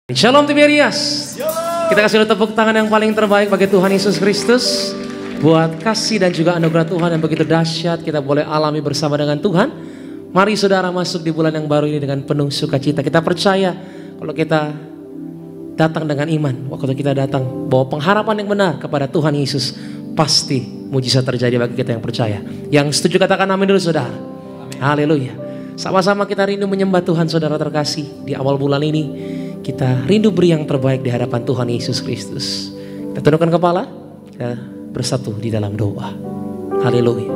Shalom Tiberias. Kita kasih tepuk tangan yang paling terbaik bagi Tuhan Yesus Kristus. Buat kasih dan juga anugerah Tuhan yang begitu dahsyat kita boleh alami bersama dengan Tuhan. Mari saudara masuk di bulan yang baru ini dengan penuh sukacita. Kita percaya kalau kita datang dengan iman, waktu kita datang bawa pengharapan yang benar kepada Tuhan Yesus, pasti mujizat terjadi bagi kita yang percaya. Yang setuju katakan amin dulu saudara. Haleluya. Sama-sama kita rindu menyembah Tuhan saudara terkasih di awal bulan ini. Kita rindu beri yang terbaik di hadapan Tuhan Yesus Kristus. Kita tundukkan kepala, kita bersatu di dalam doa. Haleluya.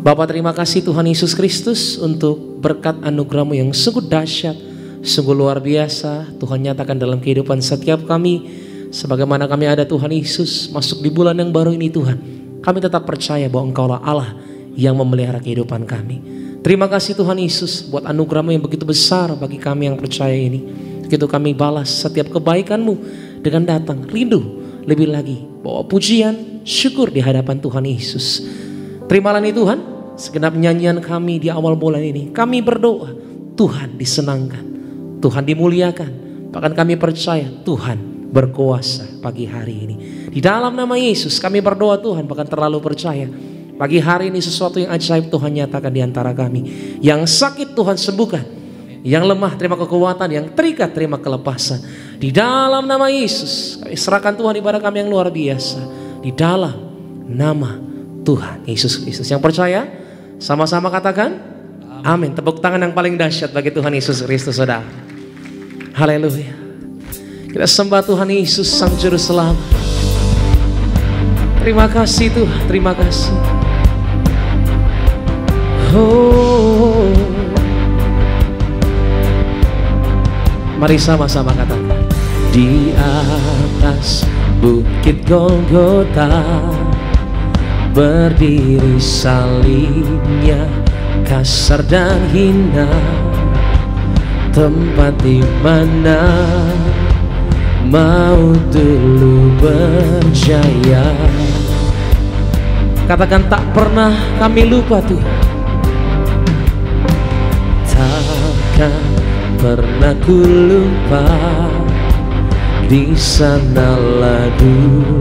Bapa, terima kasih Tuhan Yesus Kristus untuk berkat anugerah-Mu yang sungguh dahsyat, sungguh luar biasa. Tuhan nyatakan dalam kehidupan setiap kami. Sebagaimana kami ada Tuhan Yesus masuk di bulan yang baru ini Tuhan. Kami tetap percaya bahwa Engkaulah Allah yang memelihara kehidupan kami. Terima kasih Tuhan Yesus buat anugerah-Mu yang begitu besar bagi kami yang percaya ini. Begitu kami balas setiap kebaikan-Mu dengan datang rindu lebih lagi bawa pujian, syukur di hadapan Tuhan Yesus. Terimalah nih Tuhan segenap nyanyian kami di awal bulan ini. Kami berdoa Tuhan disenangkan, Tuhan dimuliakan. Bahkan kami percaya Tuhan berkuasa pagi hari ini. Di dalam nama Yesus kami berdoa Tuhan, bahkan terlalu percaya. Pagi hari ini sesuatu yang ajaib Tuhan nyatakan di antara kami. Yang sakit Tuhan sembuhkan. Yang lemah terima kekuatan. Yang terikat terima kelepasan. Di dalam nama Yesus kami serahkan Tuhan ibadah kami yang luar biasa. Di dalam nama Tuhan Yesus Kristus. Yang percaya sama-sama katakan amin. Tepuk tangan yang paling dahsyat bagi Tuhan Yesus Kristus saudara. Haleluya. Kita sembah Tuhan Yesus Sang Juru Selamat. Terima kasih Tuhan, terima kasih. Oh, mari sama-sama katakan. Di atas bukit Golgota berdiri salibnya kasar dan hina, tempat di mana maut dulu berjaya. Katakan tak pernah kami lupa Tuhan. Takkan pernah ku lupa. Di sanalah dulu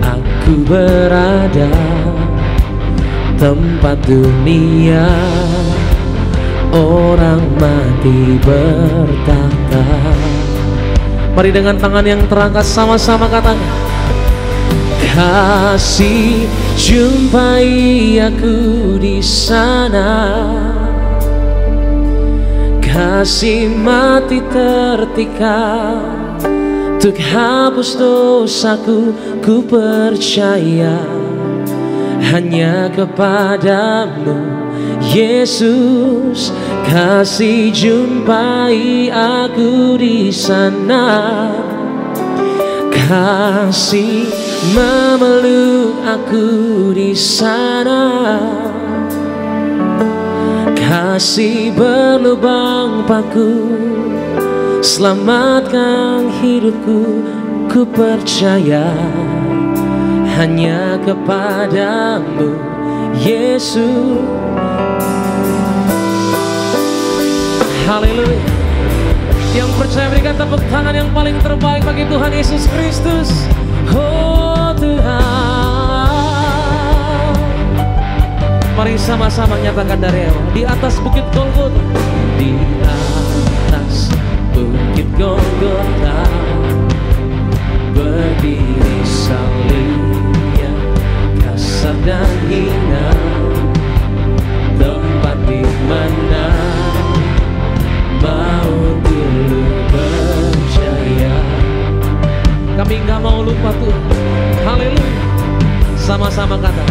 aku berada, tempat dunia orang mati bertahta. Mari dengan tangan yang terangkat sama-sama katakan. Kasih jumpai aku di sana, kasih mati tertikam untuk hapus dosaku. Ku percaya hanya kepadamu Yesus. Kasih jumpai aku di sana, kasih memeluk aku di sana, kasih berlubang paku selamatkan hidupku. Ku percaya hanya kepadamu Yesus. Haleluya. Yang percaya berikan tepuk tangan yang paling terbaik bagi Tuhan Yesus Kristus. Oh Tuhan, mari sama-sama nyatakan dari awal. Di atas bukit Golgota, di atas bukit Golgota berdiri salibnya kasar dan hina, tempat di mana maut dulu berjaya. Kami gak mau lupa Tuhan. Haleluya. Sama-sama kata.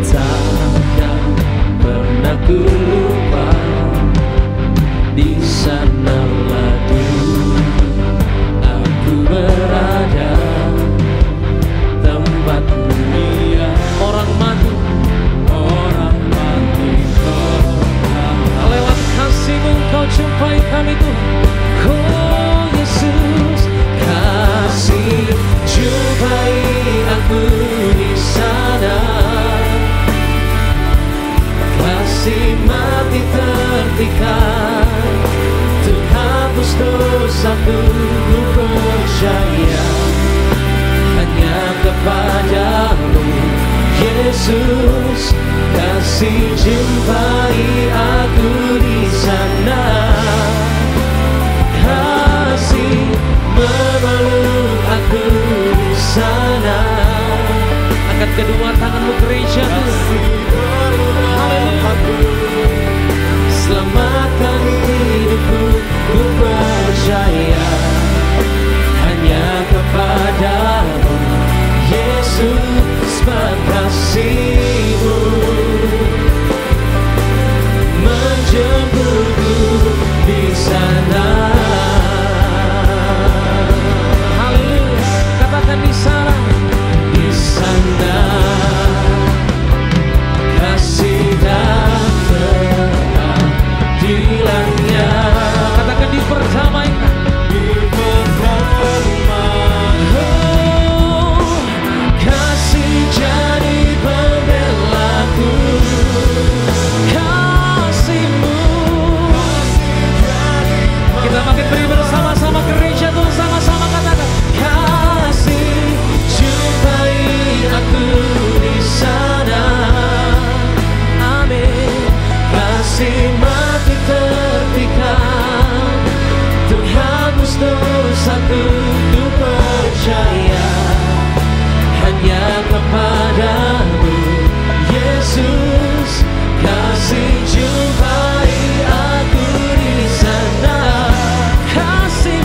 Takkan pernah ku lupa. Di sanalah dosaku, ku percaya hanya kepadamu, Yesus. Kasih jumpai aku di sana, kasih memeluk aku di sana. Angkat kedua tanganmu gereja, haleluya. Selamatkan hidupku, ku percaya hanya kepadamu, Yesus. Kasih-Mu menjemputku di sana. Haleluya, katakan di sana, di sana. Kasih dan keadilannya, katakan dipertamaikan, dipertamaikan. Oh, kasih jadi pembelaku, kasih-Mu. Kita makin beri bersama-sama gereja Tuhan, sama-sama katakan, kasih jumpai aku di sana. Amin. Kasih mati terpikat, Tuhan hapus dosaku, ku percaya hanya kepadamu, Yesus. Kasih jumpai aku di sana, kasih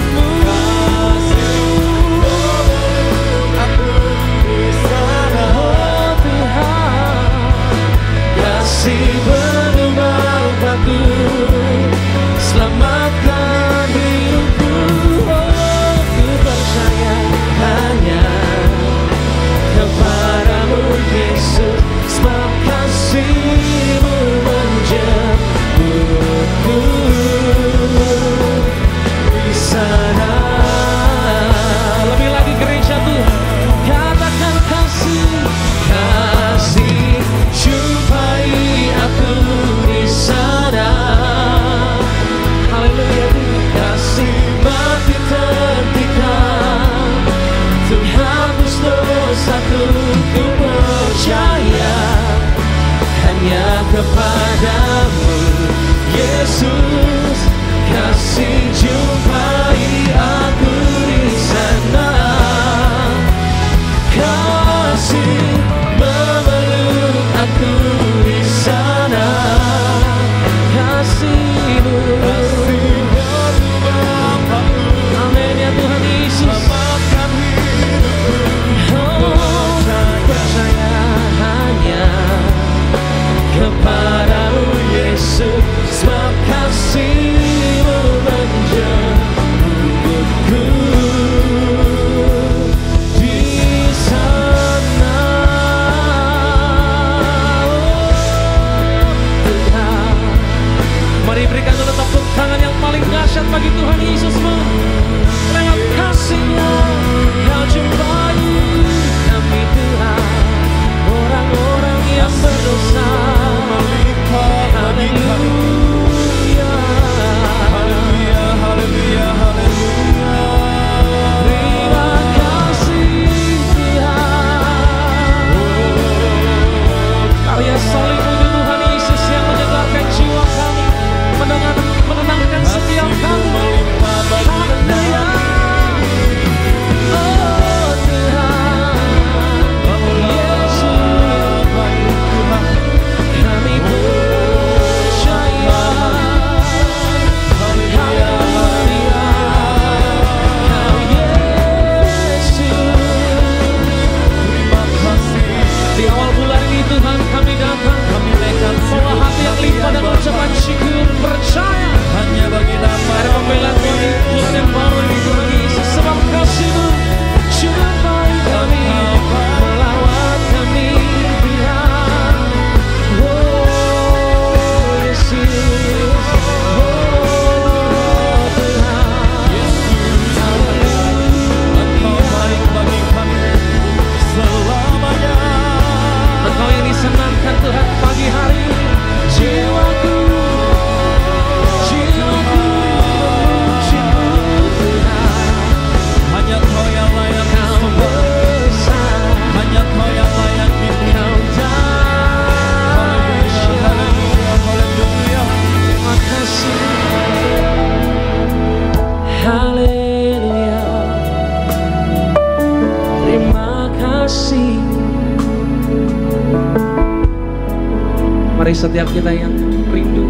setiap kita yang rindu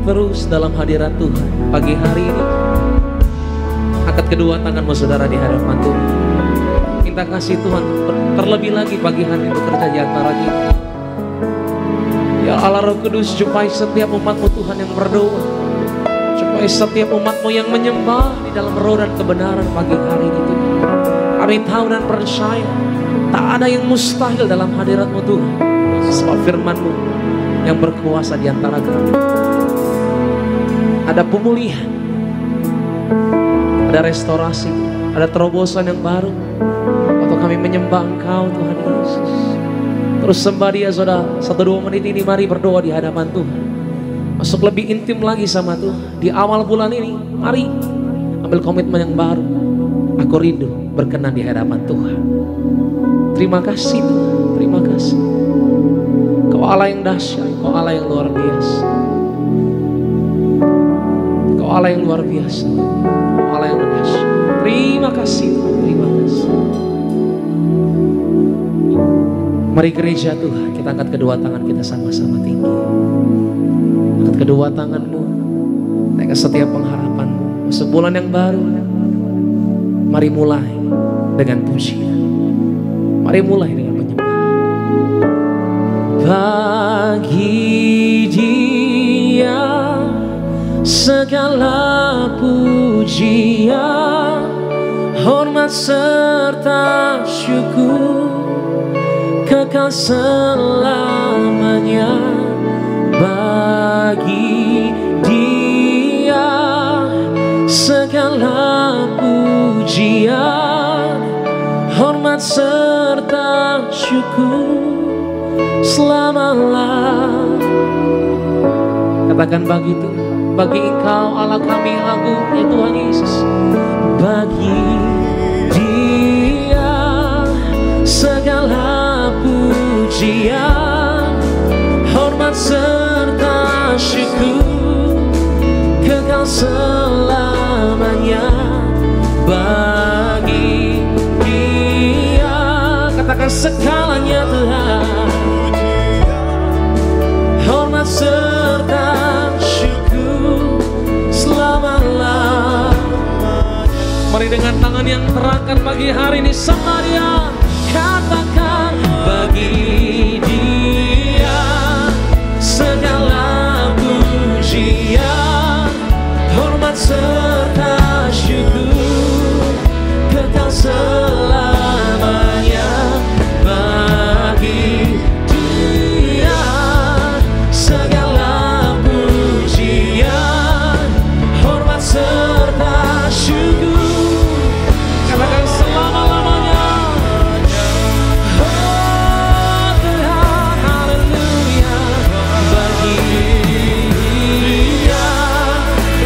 terus dalam hadirat Tuhan pagi hari ini, angkat kedua tanganmu saudara di hadapan Tuhan. Minta kasih Tuhan terlebih lagi pagi hari ini bekerja di antara kita. Ya Allah Roh Kudus, supaya setiap umat-Mu Tuhan yang berdoa, supaya setiap umat-Mu yang menyembah di dalam roh dan kebenaran pagi hari ini Tuhan. Kami tahu dan percaya tak ada yang mustahil dalam hadirat-Mu Tuhan. Sebab firman-Mu yang berkuasa di antara kami. Ada pemulihan, ada restorasi, ada terobosan yang baru. Waktu kami menyembah Engkau Tuhan Yesus. Terus sembah Dia saudara. 1-2 menit ini mari berdoa di hadapan Tuhan. Masuk lebih intim lagi sama Tuhan. Di awal bulan ini mari ambil komitmen yang baru. Aku rindu berkenan di hadapan Tuhan. Terima kasih Tuhan, terima kasih. Kau Allah yang dahsyat, Kau Allah yang luar biasa. Kau Allah yang luar biasa, Kau Allah yang dahsyat. Terima kasih Tuhan, terima kasih. Mari gereja Tuhan, kita angkat kedua tangan kita sama-sama tinggi. Angkat kedua tanganmu, naik ke setiap pengharapanmu. Masuk bulan yang baru, mari mulai dengan pujian. Mari mulai dengan penyembahan. Bagi Dia segala pujian, hormat serta syukur kekal selamanya. Bagi Dia segala pujian, hormat serta syukur selama-lamanya. Katakan bagi Tuhan, bagi Engkau Allah kami yang agung ya Tuhan Yesus. Bagi Dia segala pujian, hormat serta syukur kekal selamanya. Bagi Dia, katakan segalanya Tuhan, hormat serta syukur selama-lamanya. Mari dengan tangan yang terangkat pagi hari ini sama Dia, katakan bagi Dia segala pujian, hormat serta syukur kekal selamanya. Bagi Dia segala pujian, hormat serta syukur katakan selama-lamanya. Oh Tuhan, haleluya. Bagi Dia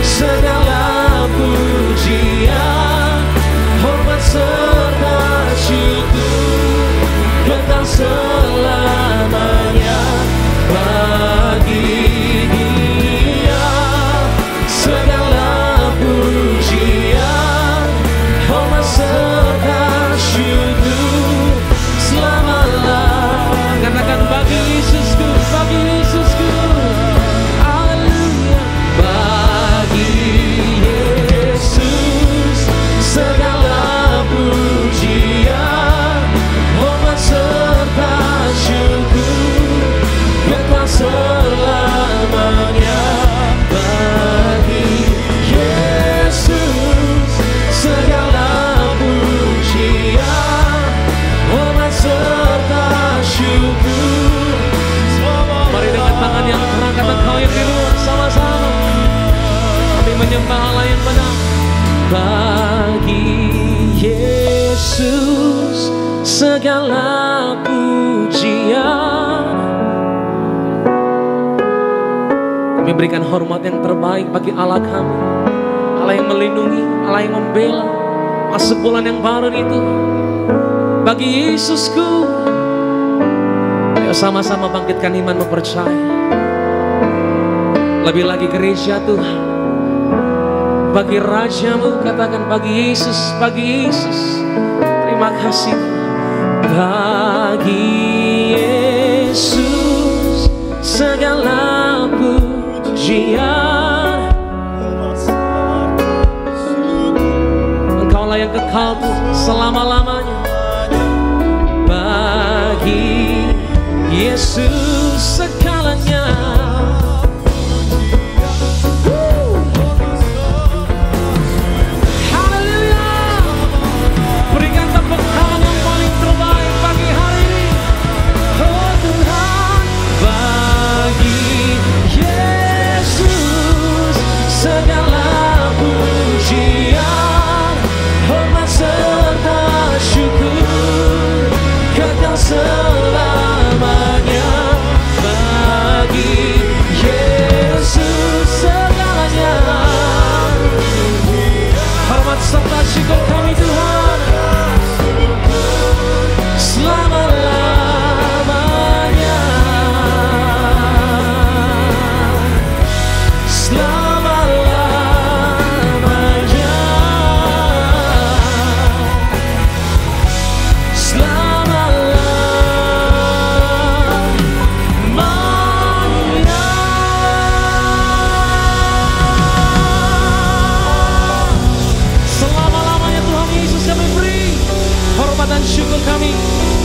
segala pujian, hormat serta syukur kekal selamanya. Bagi Dia segala pujian, hormat serta syukur selama-lamanya. Katakan bagi Yesusku, bagi Yesusku, haleluya. Bagi Yesus segala pujian, hormat serta syukur kekal selamanya. Bagi Yesus segala pujian, hormat serta syukur. Mari dengan tangan yang terangkat engkau yang di luar sama-sama kami menyembah Allah yang benar. Bagi Yesus segala pujian. Kami berikan hormat yang terbaik bagi Allah kami, Allah yang melindungi, Allah yang membela. Masuk bulan yang baru itu, bagi Yesusku. Ayo sama-sama bangkitkan iman mempercaya. Lebih lagi gereja Tuhan, bagi Rajamu, katakan bagi Yesus, bagi Yesus. Terima kasih. Bagi Yesus segala pujian. Engkaulah yang kekal selama-lamanya. Bagi Yesus segalanya. Haleluya. Berikan tepuk tangan yang paling terbaik pagi hari ini. Oh Tuhan, bagi Yesus segala pujian, hormat serta syukur kekal selamanya. Bagi Yesus segalanya, hormat serta syukur kami Tuhan selama-lamanya. Selama-lamanya. Selama-lamanya Tuhan Yesus kami beri hormat dan syukur kami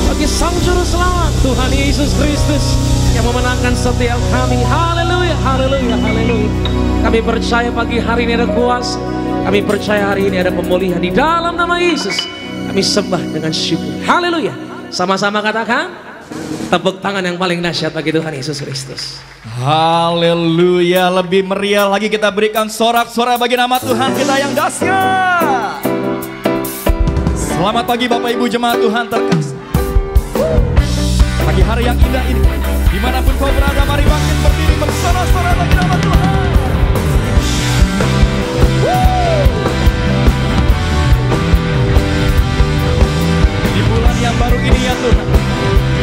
bagi Sang Juru Selamat Tuhan Yesus Kristus yang memenangkan setiap kami. Haleluya, haleluya, haleluya. Kami percaya pagi hari ini ada kuasa. Kami percaya hari ini ada pemulihan di dalam nama Yesus. Kami sembah dengan syukur. Haleluya. Sama-sama katakan tepuk tangan yang paling dahsyat bagi Tuhan Yesus Kristus. Haleluya. Lebih meriah lagi kita berikan sorak-sorai bagi nama Tuhan kita yang dahsyat. Selamat pagi Bapak Ibu jemaat Tuhan terkasih. Pagi hari yang indah ini, dimanapun kau berada, mari bangkit berdiri bersorak-sorai bagi nama Tuhan. Di bulan yang baru ini ya Tuhan,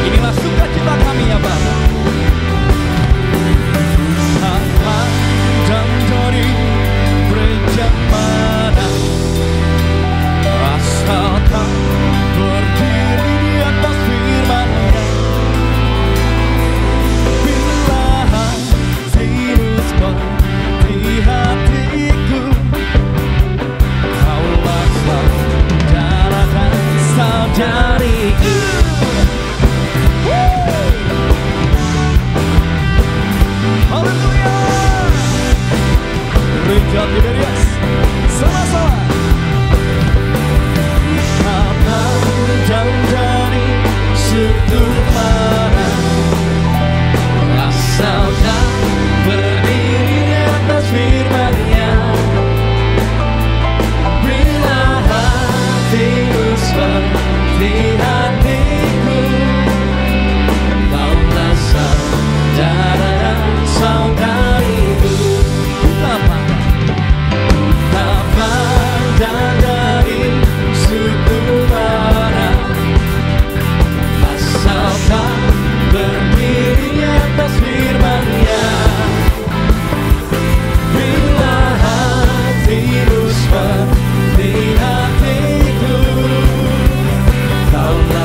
inilah sukacita kami ya Bapa. Apa dan dari gereja mana, asalkan berdiri di atas firman-Nya. Bila hatimu seperti hatiku, kaulah saudara dan saudariku. Haleluya. Gereja Tiberias sama-sama. Apa jauh dari sudut mana, asalkan berdiri di atas firman-Nya. Bila hatimu seperti hatiku, kaulah saudara dan saudariku. Lapang dan dari suku mana, asalkan berdiri di atas firman-Nya. Bila hatimu seperti hatiku, kaulah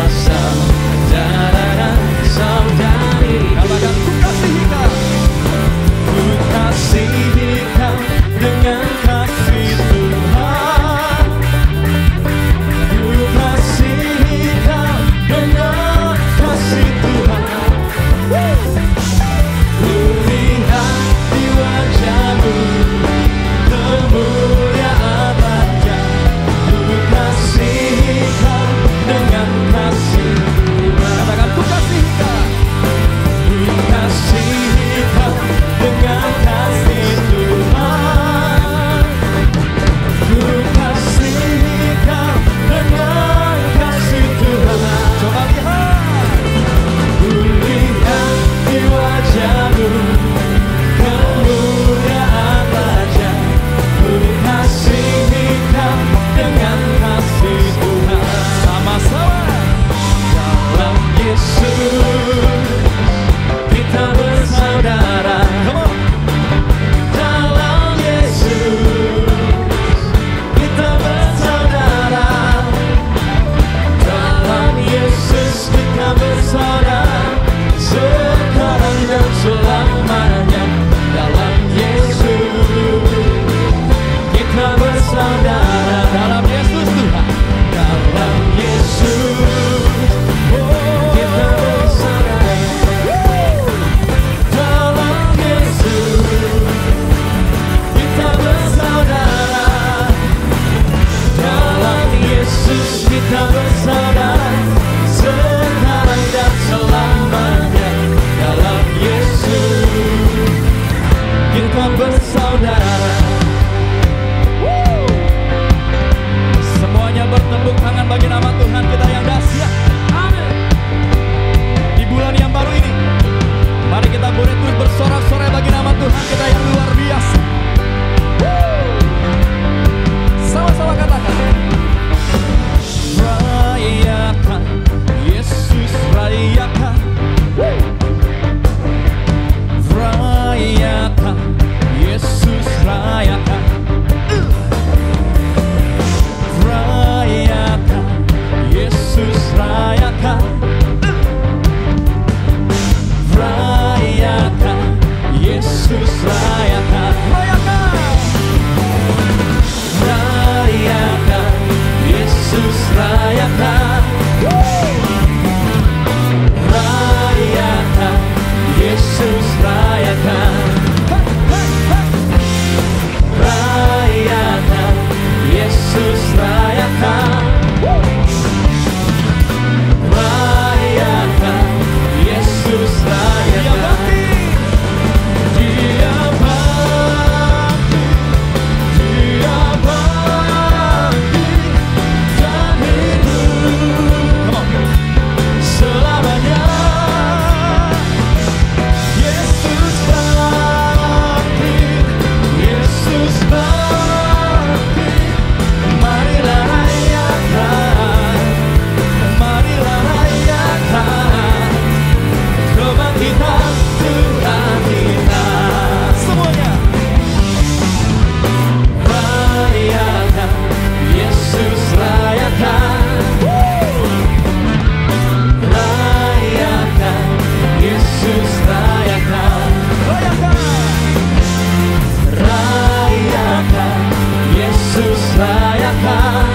rayakan,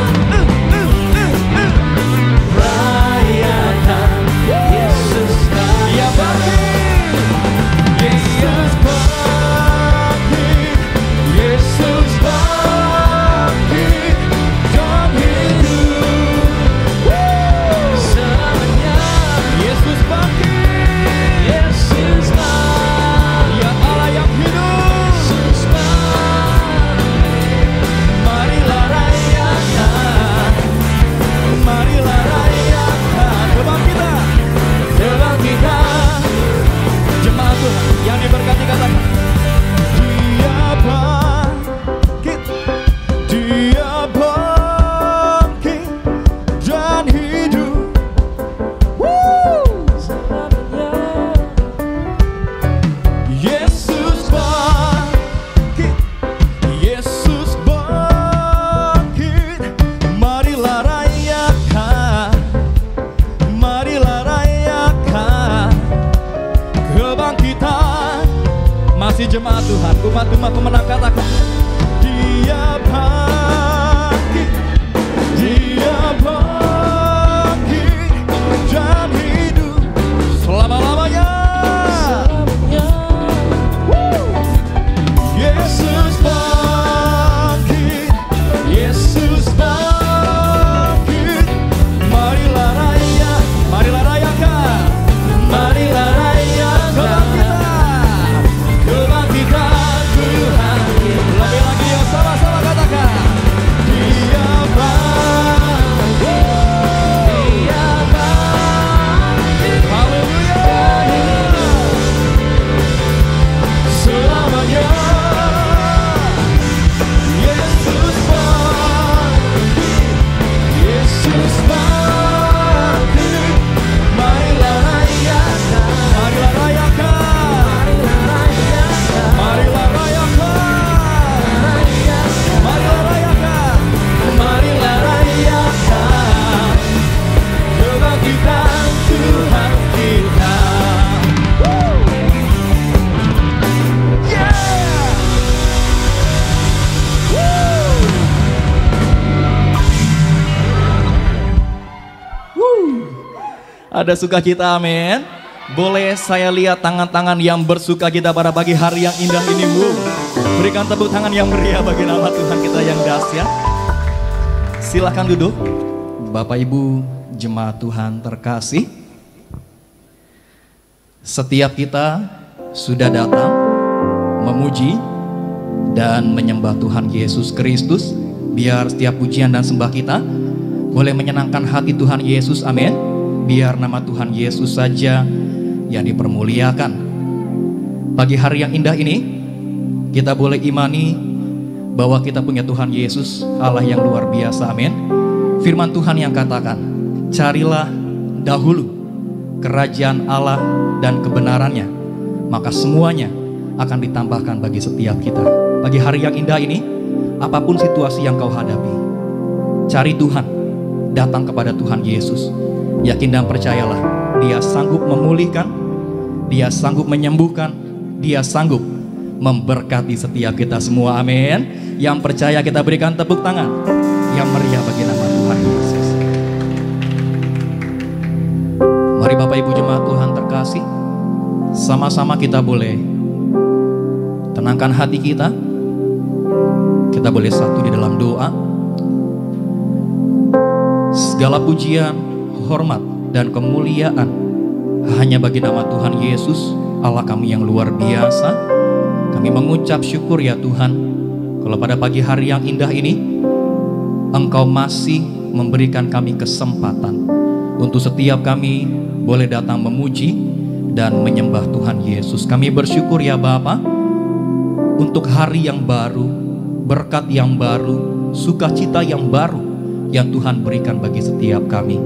rayakan Yesus bangkit. Yesus bangkit, Yesus bangkit dan hidup selamanya. Yesus bangkit, Yesus bangkit, ya Allah yang hidup. Yesus bangkit, marilah rayakan, marilah rayakan kebangkitan, kebangkitan. Jemaat Tuhan yang diberkati katakan, Dia bangkit, Dia bangkit dan hidup selamanya. Yesus bangkit, Yesus bangkit, marilah rayakan, marilah rayakan kebangkitan. Masih jemaat Tuhan, umat-umat pemenang katakan, Dia bangkit, Dia bangkit dan hidup selama-lamanya. Yesus bangkit, Yesus bangkit, marilah rayakan, marilah rayakan, marilah rayakan kebangkitan Tuhan. Lebih lagi yang sama-sama katakan, Dia bangkit, Dia bangkit, haleluya, selamanya. Yesus bangkit, Yesus bangkit, marilah rayakan, marilah rayakan, marilah rayakan, marilah rayakan, marilah rayakan kebangkitan Tuhan kita. Yeah! Ada sukacita, amin. Boleh saya lihat tangan-tangan yang bersukacita pada pagi hari yang indah ini, Bu. Berikan tepuk tangan yang meriah bagi nama Tuhan kita yang dahsyat. Silahkan duduk. Bapak Ibu jemaat Tuhan terkasih, setiap kita sudah datang memuji dan menyembah Tuhan Yesus Kristus. Biar setiap pujian dan sembah kita boleh menyenangkan hati Tuhan Yesus, amin. Biar nama Tuhan Yesus saja yang dipermuliakan. Pagi hari yang indah ini, kita boleh imani bahwa kita punya Tuhan Yesus, Allah yang luar biasa, amin. Firman Tuhan yang katakan, carilah dahulu kerajaan Allah dan kebenarannya, maka semuanya akan ditambahkan bagi setiap kita. Pagi hari yang indah ini, apapun situasi yang kau hadapi, cari Tuhan, datang kepada Tuhan Yesus. Yakin dan percayalah, Dia sanggup memulihkan, Dia sanggup menyembuhkan, Dia sanggup memberkati setiap kita semua, amin. Yang percaya kita berikan tepuk tangan yang meriah bagi nama Tuhan Yesus. Mari Bapak Ibu jemaat Tuhan terkasih, sama-sama kita boleh tenangkan hati kita. Kita boleh satu di dalam doa. Segala pujian, hormat dan kemuliaan hanya bagi nama Tuhan Yesus, Allah kami yang luar biasa. Kami mengucap syukur ya Tuhan, kalau pada pagi hari yang indah ini Engkau masih memberikan kami kesempatan untuk setiap kami boleh datang memuji dan menyembah Tuhan Yesus. Kami bersyukur ya Bapa untuk hari yang baru, berkat yang baru, sukacita yang baru yang Tuhan berikan bagi setiap kami.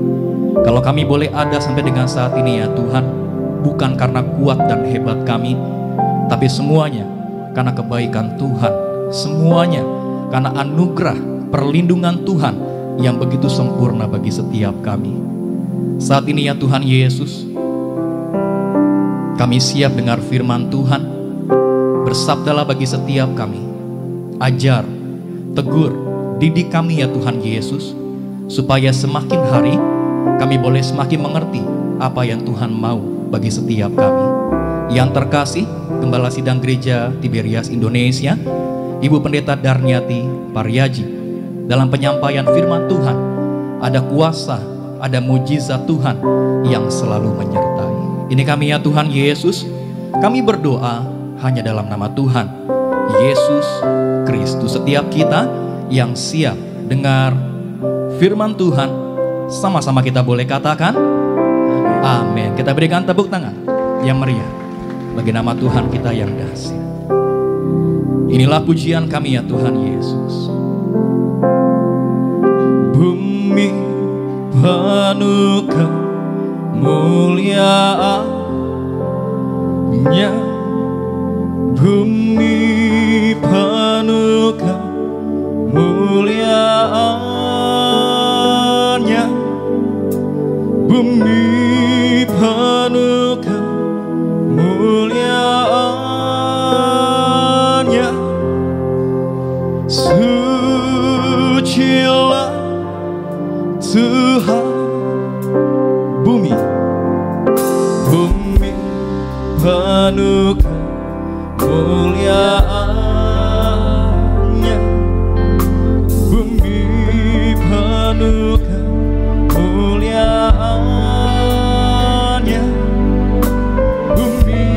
Kalau kami boleh ada sampai dengan saat ini ya Tuhan, bukan karena kuat dan hebat kami, tapi semuanya karena kebaikan Tuhan, semuanya karena anugerah perlindungan Tuhan yang begitu sempurna bagi setiap kami. Saat ini ya Tuhan Yesus, kami siap dengar firman Tuhan. Bersabdalah bagi setiap kami, ajar, tegur, didik kami ya Tuhan Yesus, supaya semakin hari kami boleh semakin mengerti apa yang Tuhan mau bagi setiap kami. Yang terkasih, Gembala Sidang Gereja Tiberias Indonesia, Ibu Pendeta Darniati Paryaji, dalam penyampaian firman Tuhan, ada kuasa, ada mujizat Tuhan yang selalu menyertai. Ini kami ya Tuhan Yesus, kami berdoa hanya dalam nama Tuhan Yesus Kristus. Setiap kita yang siap dengar firman Tuhan, sama-sama kita boleh katakan amin. Kita berikan tepuk tangan yang meriah bagi nama Tuhan kita yang dahsyat. Inilah pujian kami ya Tuhan Yesus. Bumi penuh kemuliaan-Nya, bumi penuh kemuliaan-Nya, bumi penuh kemuliaan-Nya. Sucilah Tuhan, bumi penuh kemuliaan-Nya, bumi penuh kemuliaan-Nya, bumi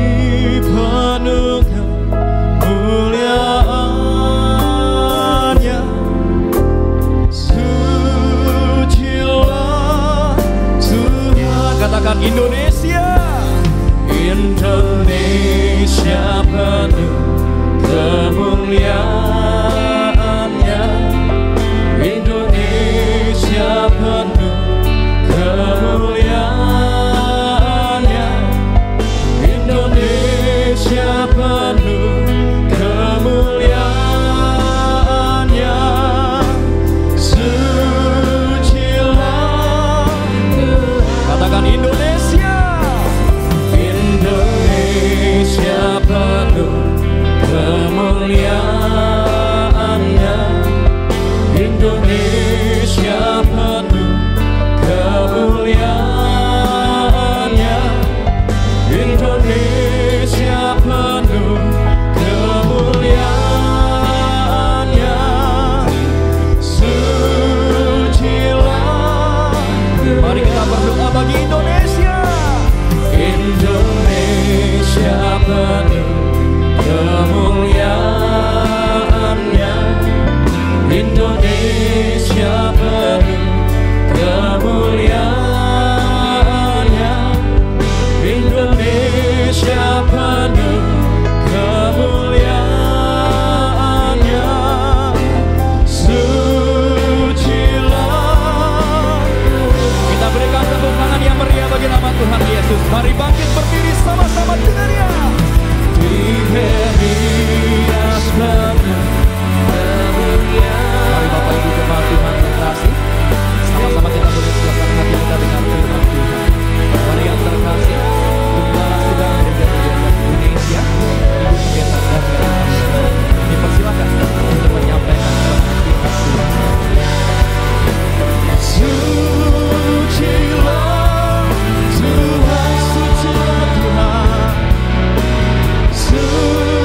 penuh kemuliaan-Nya. Sucilah Tuhan. Katakan Indonesia. Indonesia penuh kemuliaan-Nya, Indonesia penuh kemuliaan-Nya, Indonesia penuh kemuliaan-Nya. Sucilah Tuhan. Katakan Indonesia. Indonesia penuh kemuliaan-Nya, Indonesia penuh kemuliaan-Nya, Indonesia penuh kemuliaan-Nya. Sucilah. Mari kita berdoa bagi Indonesia. Indonesia penuh kemuliaan-Nya, Indonesia penuh kemuliaan-Nya, Indonesia penuh kemuliaan-Nya. Sucilah. Kita berikan tepuk tangan yang meriah bagi nama Tuhan Yesus. Mari bangkit berdiri sama-sama dengannya. Tiberias penuh kemuliaan. Mari Bapak Ibu jemaat Tuhan terkasih, sama-sama kita boleh siapkan hati kita dengan firman Tuhan. Mari yang terkasih, Gembala Sidang Gereja Tiberias Indonesia, Ibu Pendeta Darniati, dipersilakan untuk menyampaikan firman Tuhan. Sucilah Tuhan, sucilah Tuhan, sucilah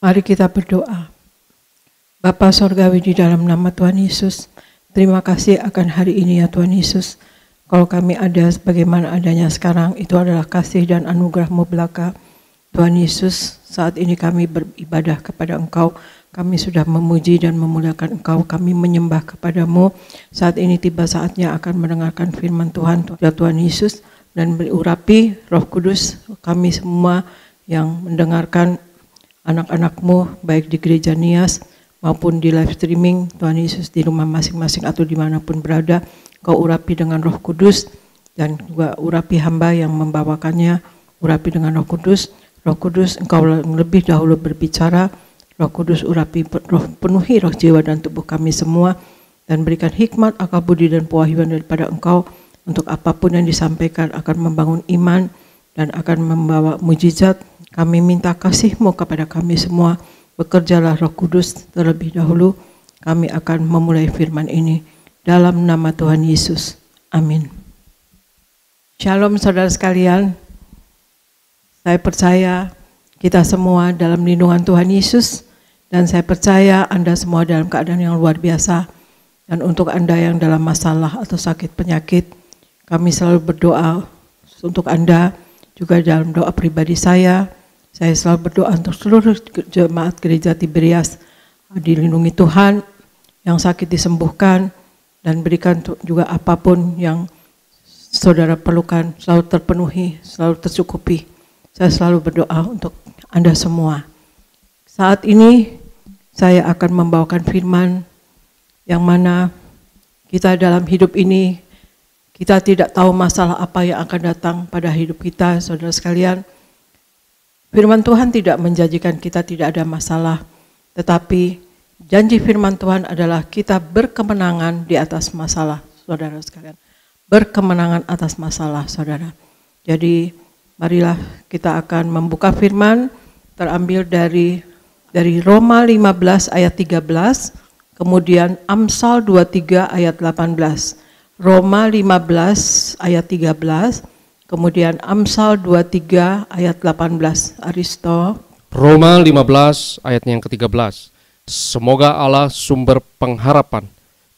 Mari kita berdoa. Bapa Sorgawi, di dalam nama Tuhan Yesus, terima kasih akan hari ini ya Tuhan Yesus. Kalau kami ada sebagaimana adanya sekarang, itu adalah kasih dan anugerah-Mu belaka. Tuhan Yesus, saat ini kami beribadah kepada Engkau. Kami sudah memuji dan memuliakan Engkau. Kami menyembah kepada-Mu. Saat ini tiba saatnya akan mendengarkan firman Tuhan, ya Tuhan Yesus. Dan berurapi Roh Kudus kami semua yang mendengarkan, anak-anak-Mu baik di gereja Nias maupun di live streaming. Tuhan Yesus, di rumah masing-masing atau dimanapun berada, Kau urapi dengan Roh Kudus dan juga urapi hamba yang membawakannya, urapi dengan Roh Kudus. Roh Kudus, Engkau lebih dahulu berbicara. Roh Kudus urapi, penuhi roh, jiwa dan tubuh kami semua, dan berikan hikmat, akal budi dan pewahyuan daripada Engkau untuk apapun yang disampaikan akan membangun iman dan akan membawa mujizat. Kami minta kasih-Mu kepada kami semua. Bekerjalah Roh Kudus terlebih dahulu. Kami akan memulai firman ini dalam nama Tuhan Yesus. Amin. Shalom saudara sekalian. Saya percaya kita semua dalam lindungan Tuhan Yesus, dan saya percaya Anda semua dalam keadaan yang luar biasa. Dan untuk Anda yang dalam masalah atau sakit penyakit, kami selalu berdoa untuk Anda. Juga dalam doa pribadi saya selalu berdoa untuk seluruh jemaat gereja Tiberias, dilindungi Tuhan, yang sakit disembuhkan, dan berikan juga apapun yang saudara perlukan selalu terpenuhi, selalu tercukupi. Saya selalu berdoa untuk Anda semua. Saat ini saya akan membawakan firman yang mana kita dalam hidup ini, kita tidak tahu masalah apa yang akan datang pada hidup kita, saudara sekalian. Firman Tuhan tidak menjanjikan kita tidak ada masalah, tetapi janji firman Tuhan adalah kita berkemenangan di atas masalah, saudara sekalian. Berkemenangan atas masalah, saudara. Jadi marilah kita akan membuka firman terambil dari Roma 15 ayat 13, kemudian Amsal 23 ayat 18. Roma 15 ayat 13, kemudian Amsal 23 ayat 18. Aristo. Roma 15 ayat yang ke-13. Semoga Allah sumber pengharapan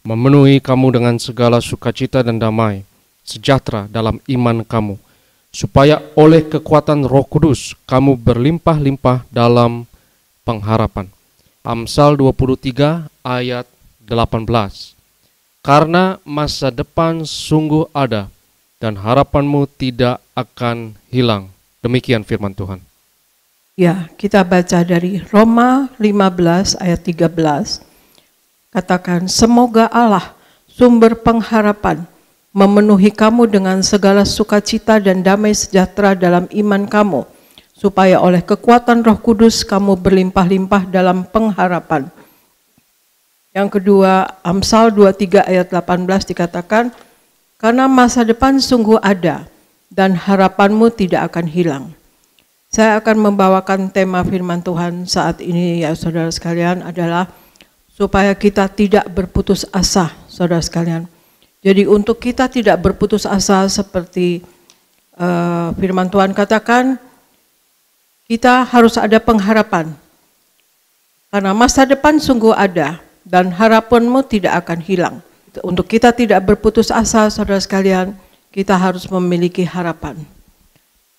memenuhi kamu dengan segala sukacita dan damai sejahtera dalam iman kamu, supaya oleh kekuatan Roh Kudus kamu berlimpah-limpah dalam pengharapan. Amsal 23 ayat 18. Karena masa depan sungguh ada dan harapanmu tidak akan hilang. Demikian firman Tuhan. Ya, kita baca dari Roma 15 ayat 13. Katakan, semoga Allah sumber pengharapan memenuhi kamu dengan segala sukacita dan damai sejahtera dalam iman kamu, supaya oleh kekuatan Roh Kudus kamu berlimpah-limpah dalam pengharapan. Yang kedua, Amsal 23 ayat 18 dikatakan, karena masa depan sungguh ada dan harapanmu tidak akan hilang. Saya akan membawakan tema firman Tuhan saat ini, ya saudara sekalian, adalah supaya kita tidak berputus asa, saudara sekalian. Jadi untuk kita tidak berputus asa seperti firman Tuhan katakan, kita harus ada pengharapan. Karena masa depan sungguh ada dan harapanmu tidak akan hilang. Untuk kita tidak berputus asa, saudara sekalian, kita harus memiliki harapan.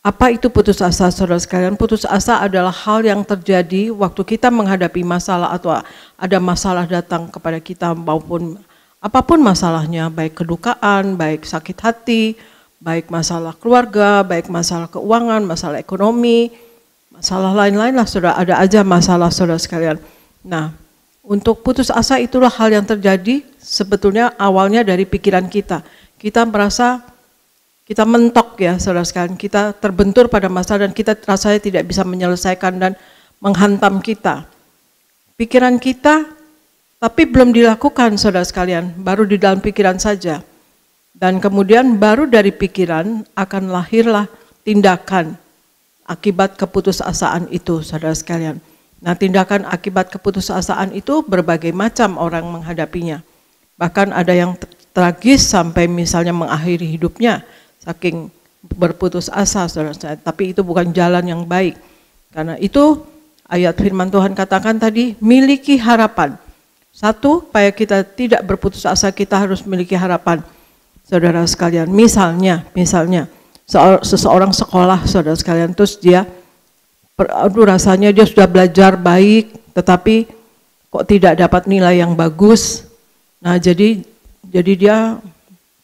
Apa itu putus asa, saudara sekalian? Putus asa adalah hal yang terjadi waktu kita menghadapi masalah atau ada masalah datang kepada kita, maupun apapun masalahnya, baik kedukaan, baik sakit hati, baik masalah keluarga, baik masalah keuangan, masalah ekonomi, masalah lain-lain lah, saudara. Ada aja masalah, saudara sekalian. Nah, untuk putus asa itulah hal yang terjadi sebetulnya awalnya dari pikiran kita. Kita merasa kita mentok, ya saudara sekalian, kita terbentur pada masalah dan kita rasanya tidak bisa menyelesaikan dan menghantam kita. Pikiran kita, tapi belum dilakukan, saudara sekalian, baru di dalam pikiran saja. Dan kemudian baru dari pikiran akan lahirlah tindakan akibat keputusasaan itu, saudara sekalian. Nah, tindakan akibat keputusasaan itu berbagai macam orang menghadapinya. Bahkan ada yang tragis sampai misalnya mengakhiri hidupnya saking berputus asa, saudara. Tapi itu bukan jalan yang baik. Karena itu ayat firman Tuhan katakan tadi, miliki harapan. Satu, supaya kita tidak berputus asa, kita harus memiliki harapan. Saudara sekalian, misalnya seseorang sekolah, saudara sekalian, terus dia rasanya dia sudah belajar baik, tetapi kok tidak dapat nilai yang bagus. Nah, jadi dia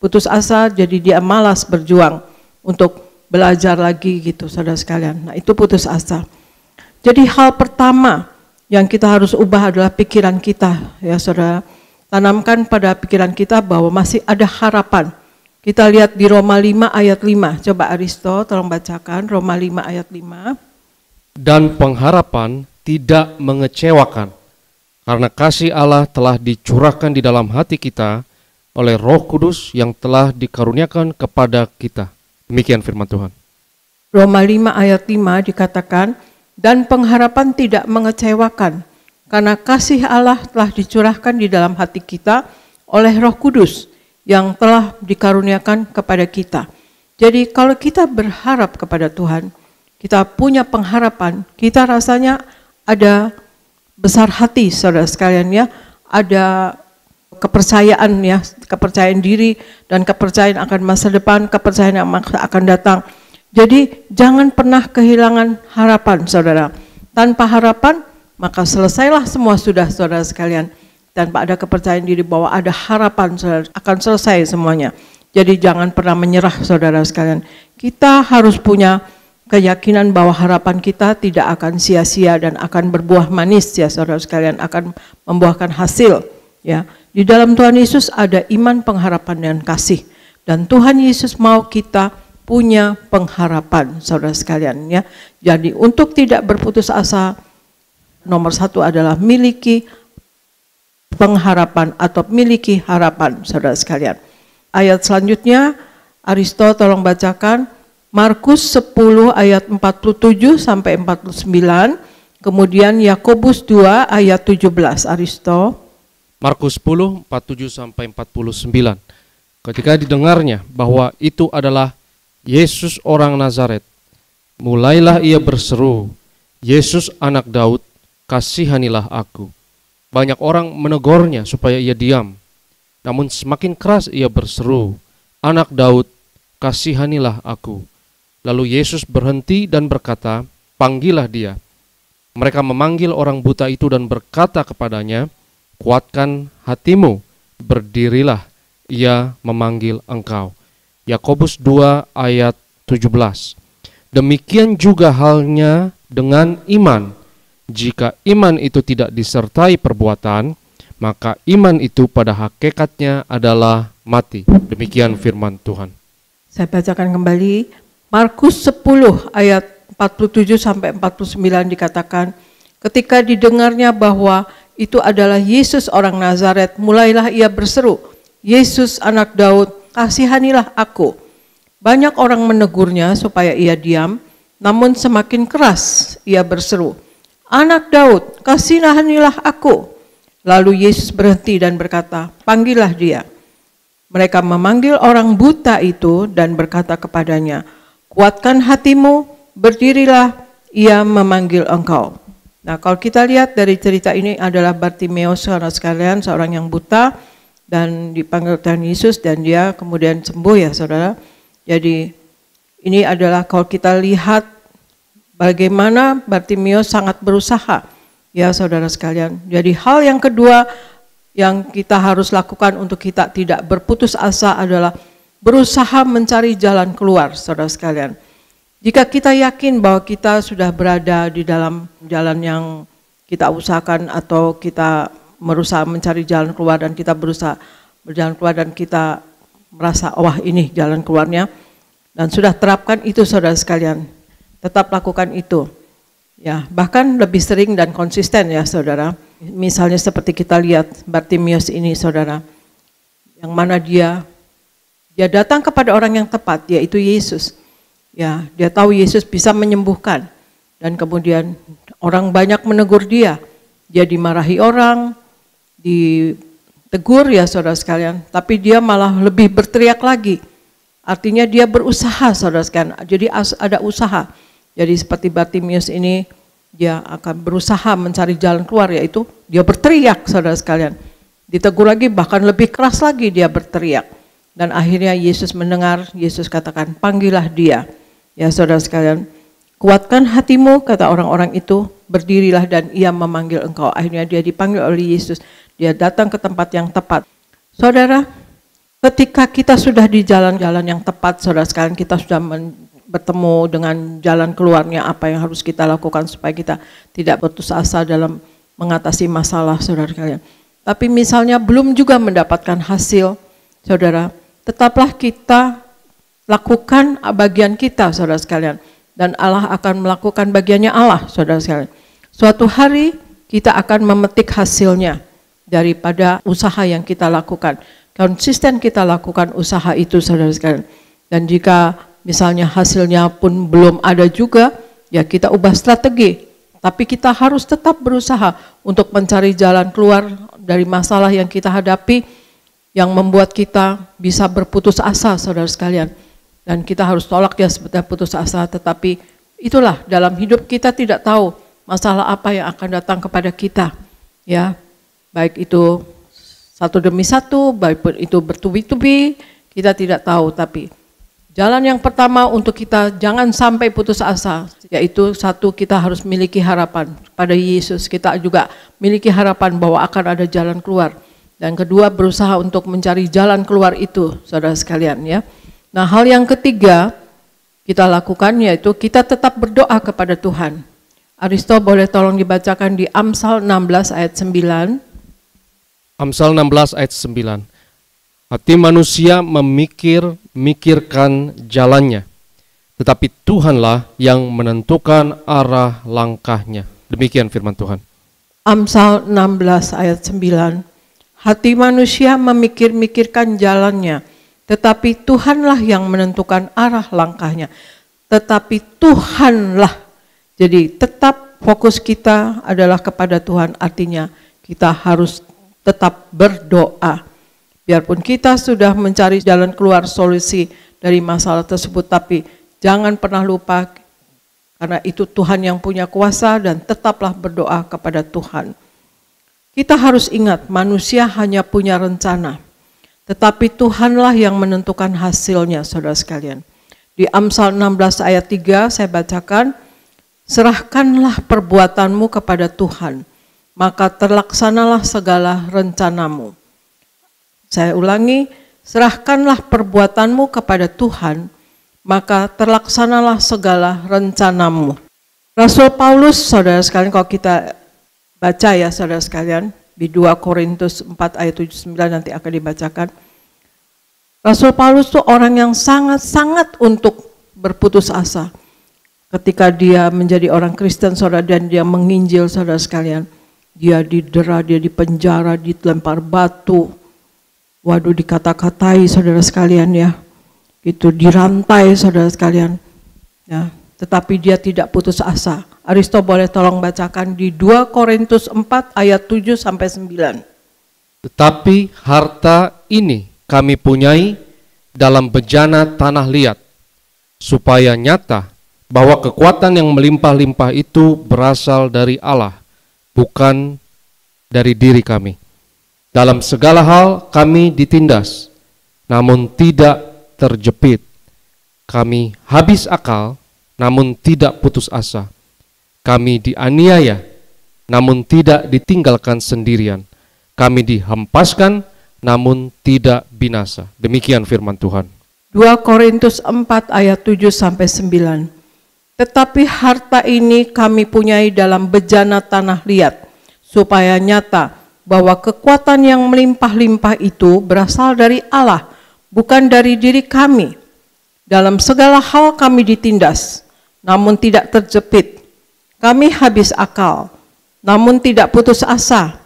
putus asa, jadi dia malas berjuang untuk belajar lagi gitu, saudara sekalian. Nah, itu putus asa. Jadi hal pertama yang kita harus ubah adalah pikiran kita, ya saudara. Tanamkan pada pikiran kita bahwa masih ada harapan. Kita lihat di Roma 5 ayat 5. Coba Aristo tolong bacakan Roma 5 ayat 5. Dan pengharapan tidak mengecewakan, karena kasih Allah telah dicurahkan di dalam hati kita oleh Roh Kudus yang telah dikaruniakan kepada kita. Demikian firman Tuhan. Roma 5 ayat 5 dikatakan, dan pengharapan tidak mengecewakan, karena kasih Allah telah dicurahkan di dalam hati kita oleh Roh Kudus yang telah dikaruniakan kepada kita. Jadi kalau kita berharap kepada Tuhan, kita punya pengharapan, kita rasanya ada besar hati saudara sekalian ya, ada kepercayaan ya, kepercayaan diri dan kepercayaan akan masa depan, kepercayaan yang akan datang. Jadi jangan pernah kehilangan harapan saudara. Tanpa harapan maka selesailah semua sudah saudara sekalian. Tanpa ada kepercayaan diri bahwa ada harapan saudara, akan selesai semuanya. Jadi jangan pernah menyerah saudara sekalian. Kita harus punya keyakinan bahwa harapan kita tidak akan sia-sia dan akan berbuah manis ya saudara sekalian, akan membuahkan hasil ya. Di dalam Tuhan Yesus ada iman, pengharapan dan kasih. Dan Tuhan Yesus mau kita punya pengharapan saudara sekalian ya. Jadi untuk tidak berputus asa, nomor satu adalah miliki pengharapan atau miliki harapan saudara sekalian. Ayat selanjutnya Aristo tolong bacakan Markus 10 ayat 47 sampai 49, kemudian Yakobus 2 ayat 17. Aristo. Markus 10, 47 sampai 49. Ketika didengarnya bahwa itu adalah Yesus orang Nazaret, mulailah ia berseru, Yesus anak Daud, kasihanilah aku. Banyak orang menegurnya supaya ia diam. Namun semakin keras ia berseru, anak Daud, kasihanilah aku. Lalu Yesus berhenti dan berkata, panggillah dia. Mereka memanggil orang buta itu dan berkata kepadanya, kuatkan hatimu, berdirilah, ia memanggil engkau. Yakobus 2 ayat 17. Demikian juga halnya dengan iman. Jika iman itu tidak disertai perbuatan, maka iman itu pada hakikatnya adalah mati. Demikian firman Tuhan. Saya bacakan kembali Markus 10 ayat 47 sampai 49 dikatakan, ketika didengarnya bahwa itu adalah Yesus orang Nazaret, mulailah ia berseru, Yesus anak Daud, kasihanilah aku. Banyak orang menegurnya supaya ia diam, namun semakin keras ia berseru, anak Daud, kasihanilah aku. Lalu Yesus berhenti dan berkata, panggillah dia. Mereka memanggil orang buta itu dan berkata kepadanya, kuatkan hatimu, berdirilah, ia memanggil engkau. Nah kalau kita lihat dari cerita ini adalah Bartimeus saudara sekalian, seorang yang buta dan dipanggil Tuhan Yesus dan dia kemudian sembuh ya saudara. Jadi ini adalah kalau kita lihat bagaimana Bartimeus sangat berusaha ya saudara sekalian. Jadi hal yang kedua yang kita harus lakukan untuk kita tidak berputus asa adalah berusaha mencari jalan keluar saudara sekalian. Jika kita yakin bahwa kita sudah berada di dalam jalan yang kita usahakan atau kita berusaha mencari jalan keluar dan kita berusaha berjalan keluar dan kita merasa wah ini jalan keluarnya dan sudah terapkan itu saudara sekalian, tetap lakukan itu. Ya, bahkan lebih sering dan konsisten ya saudara. Misalnya seperti kita lihat Bartimeus ini saudara, yang mana dia datang kepada orang yang tepat, yaitu Yesus. Ya, dia tahu Yesus bisa menyembuhkan dan kemudian orang banyak menegur dia. Dia dimarahi orang, ditegur ya saudara sekalian, tapi dia malah lebih berteriak lagi. Artinya dia berusaha saudara sekalian. Jadi ada usaha. Jadi seperti Bartimeus ini, dia akan berusaha mencari jalan keluar, yaitu dia berteriak saudara sekalian. Ditegur lagi, bahkan lebih keras lagi dia berteriak. Dan akhirnya Yesus mendengar, Yesus katakan, panggillah dia. Ya saudara sekalian, kuatkan hatimu, kata orang-orang itu, berdirilah dan ia memanggil engkau. Akhirnya dia dipanggil oleh Yesus, dia datang ke tempat yang tepat. Saudara, ketika kita sudah di jalan-jalan yang tepat, saudara sekalian, kita sudah bertemu dengan jalan keluarnya, apa yang harus kita lakukan supaya kita tidak putus asa dalam mengatasi masalah saudara sekalian. Tapi misalnya belum juga mendapatkan hasil, saudara, tetaplah kita lakukan bagian kita, saudara sekalian. Dan Allah akan melakukan bagiannya Allah, saudara sekalian. Suatu hari kita akan memetik hasilnya daripada usaha yang kita lakukan. Konsisten kita lakukan usaha itu, saudara sekalian. Dan jika misalnya hasilnya pun belum ada juga, ya kita ubah strategi. Tapi kita harus tetap berusaha untuk mencari jalan keluar dari masalah yang kita hadapi, yang membuat kita bisa berputus asa, saudara sekalian. Dan kita harus tolak ya sebetulnya putus asa, tetapi itulah dalam hidup kita tidak tahu masalah apa yang akan datang kepada kita. Ya, baik itu satu demi satu, baik itu bertubi-tubi, kita tidak tahu. Tapi jalan yang pertama untuk kita jangan sampai putus asa, yaitu satu, kita harus memiliki harapan pada Yesus. Kita juga memiliki harapan bahwa akan ada jalan keluar. Dan kedua, berusaha untuk mencari jalan keluar itu, saudara sekalian ya. Nah, hal yang ketiga kita lakukan yaitu kita tetap berdoa kepada Tuhan. Aristo boleh tolong dibacakan di Amsal 16 ayat 9. Amsal 16 ayat 9. Hati manusia memikir-mikirkan jalannya, tetapi Tuhanlah yang menentukan arah langkahnya. Demikian firman Tuhan. Amsal 16 ayat 9. Hati manusia memikir-mikirkan jalannya, tetapi Tuhanlah yang menentukan arah langkahnya. Tetapi Tuhanlah. Jadi tetap fokus kita adalah kepada Tuhan. Artinya kita harus tetap berdoa. Biarpun kita sudah mencari jalan keluar, solusi dari masalah tersebut, tapi jangan pernah lupa karena itu Tuhan yang punya kuasa, dan tetaplah berdoa kepada Tuhan. Kita harus ingat manusia hanya punya rencana, tetapi Tuhanlah yang menentukan hasilnya, saudara sekalian. Di Amsal 16 ayat 3 saya bacakan, serahkanlah perbuatanmu kepada Tuhan, maka terlaksanalah segala rencanamu. Saya ulangi, serahkanlah perbuatanmu kepada Tuhan, maka terlaksanalah segala rencanamu. Rasul Paulus, saudara sekalian, kalau kita baca ya saudara sekalian, di 2 Korintus 4 ayat 79 nanti akan dibacakan. Rasul Paulus itu orang yang sangat-sangat untuk berputus asa. Ketika dia menjadi orang Kristen, saudara, dan dia menginjil, saudara sekalian, dia didera, dia dipenjara, dilempar batu. Waduh, dikata-katai, saudara sekalian ya. Itu dirantai, saudara sekalian. Ya, tetapi dia tidak putus asa. Aristo boleh tolong bacakan di 2 Korintus 4 ayat 7 sampai 9. Tetapi harta ini kami punyai dalam bejana tanah liat, supaya nyata bahwa kekuatan yang melimpah-limpah itu berasal dari Allah, bukan dari diri kami. Dalam segala hal kami ditindas, namun tidak terjepit. Kami habis akal, namun tidak putus asa. Kami dianiaya, namun tidak ditinggalkan sendirian. Kami dihempaskan, namun tidak binasa. Demikian firman Tuhan. 2 Korintus 4 ayat 7 sampai 9. Tetapi harta ini kami punyai dalam bejana tanah liat, supaya nyata bahwa kekuatan yang melimpah-limpah itu berasal dari Allah, bukan dari diri kami. Dalam segala hal kami ditindas, namun tidak terjepit. Kami habis akal, namun tidak putus asa.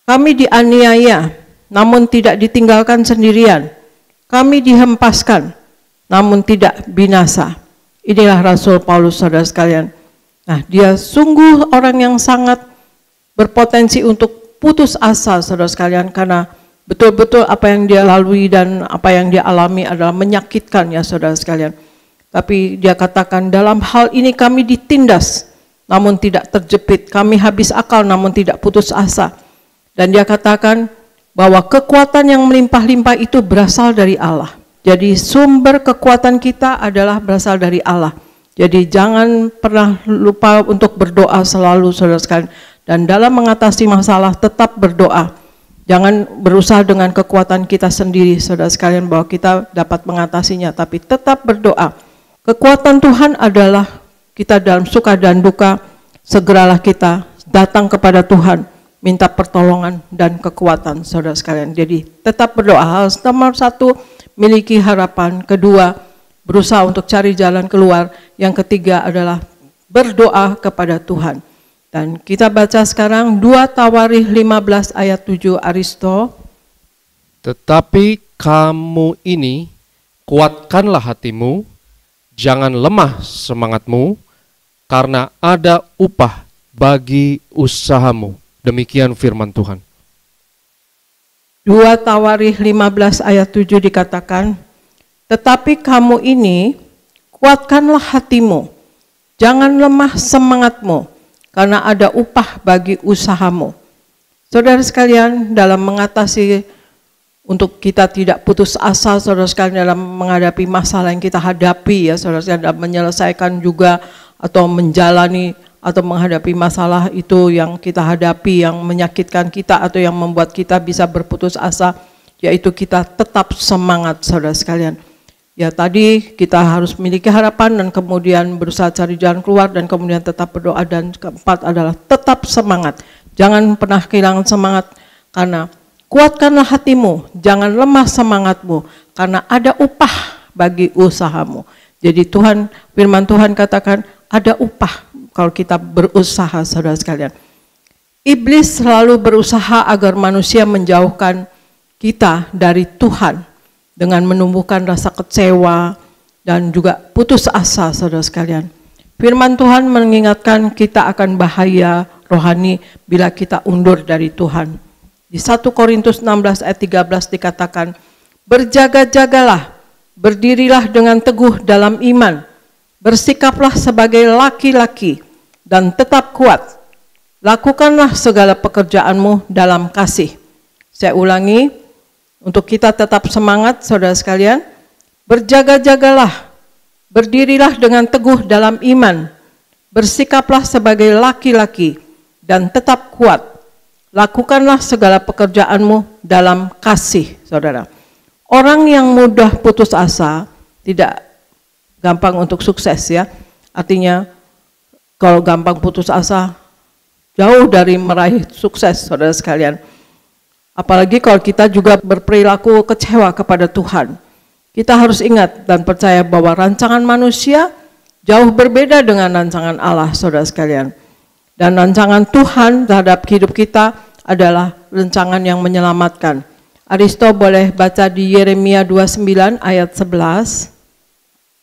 Kami dianiaya, namun tidak ditinggalkan sendirian. Kami dihempaskan, namun tidak binasa. Inilah Rasul Paulus, saudara sekalian. Nah, dia sungguh orang yang sangat berpotensi untuk putus asa, saudara sekalian, karena betul-betul apa yang dia lalui dan apa yang dia alami adalah menyakitkan ya saudara sekalian. Tapi dia katakan, dalam hal ini kami ditindas, namun tidak terjepit. Kami habis akal, namun tidak putus asa. Dan dia katakan bahwa kekuatan yang melimpah-limpah itu berasal dari Allah. Jadi sumber kekuatan kita adalah berasal dari Allah. Jadi jangan pernah lupa untuk berdoa selalu, saudara sekalian. Dan dalam mengatasi masalah tetap berdoa. Jangan berusaha dengan kekuatan kita sendiri, saudara sekalian, bahwa kita dapat mengatasinya. Tapi tetap berdoa. Kekuatan Tuhan adalah kita dalam suka dan duka, segeralah kita datang kepada Tuhan, minta pertolongan dan kekuatan saudara sekalian. Jadi tetap berdoa. Nomor 1, miliki harapan. Kedua, berusaha untuk cari jalan keluar. Yang ketiga adalah berdoa kepada Tuhan. Dan kita baca sekarang 2 Tawarikh 15 ayat 7 Aristo. Tetapi kamu ini, kuatkanlah hatimu, jangan lemah semangatmu, karena ada upah bagi usahamu. Demikian firman Tuhan. 2 Tawarikh 15 ayat 7 dikatakan, tetapi kamu ini, kuatkanlah hatimu, jangan lemah semangatmu, karena ada upah bagi usahamu. Saudara sekalian, dalam mengatasi untuk kita tidak putus asa, saudara sekalian, dalam menghadapi masalah yang kita hadapi, ya saudara sekalian, dalam menyelesaikan juga atau menjalani atau menghadapi masalah itu yang kita hadapi, yang menyakitkan kita atau yang membuat kita bisa berputus asa, yaitu kita tetap semangat, saudara sekalian. Ya tadi kita harus memiliki harapan dan kemudian berusaha cari jalan keluar dan kemudian tetap berdoa, dan keempat adalah tetap semangat. Jangan pernah kehilangan semangat, karena kuatkanlah hatimu, jangan lemah semangatmu, karena ada upah bagi usahamu. Jadi firman Tuhan katakan ada upah kalau kita berusaha, saudara sekalian. Iblis selalu berusaha agar manusia menjauhkan kita dari Tuhan, dengan menumbuhkan rasa kecewa dan juga putus asa, saudara sekalian. Firman Tuhan mengingatkan kita akan bahaya rohani bila kita undur dari Tuhan. Di 1 Korintus 16 ayat 13 dikatakan, berjaga-jagalah, berdirilah dengan teguh dalam iman, bersikaplah sebagai laki-laki dan tetap kuat. Lakukanlah segala pekerjaanmu dalam kasih. Saya ulangi, untuk kita tetap semangat, saudara sekalian, berjaga-jagalah, berdirilah dengan teguh dalam iman, bersikaplah sebagai laki-laki dan tetap kuat. Lakukanlah segala pekerjaanmu dalam kasih, saudara. Orang yang mudah putus asa tidak gampang untuk sukses, ya. Artinya kalau gampang putus asa, jauh dari meraih sukses, saudara sekalian. Apalagi kalau kita juga berperilaku kecewa kepada Tuhan. Kita harus ingat dan percaya bahwa rancangan manusia jauh berbeda dengan rancangan Allah, saudara sekalian. Dan rancangan Tuhan terhadap hidup kita adalah rancangan yang menyelamatkan. Aristo boleh baca di Yeremia 29 ayat 11.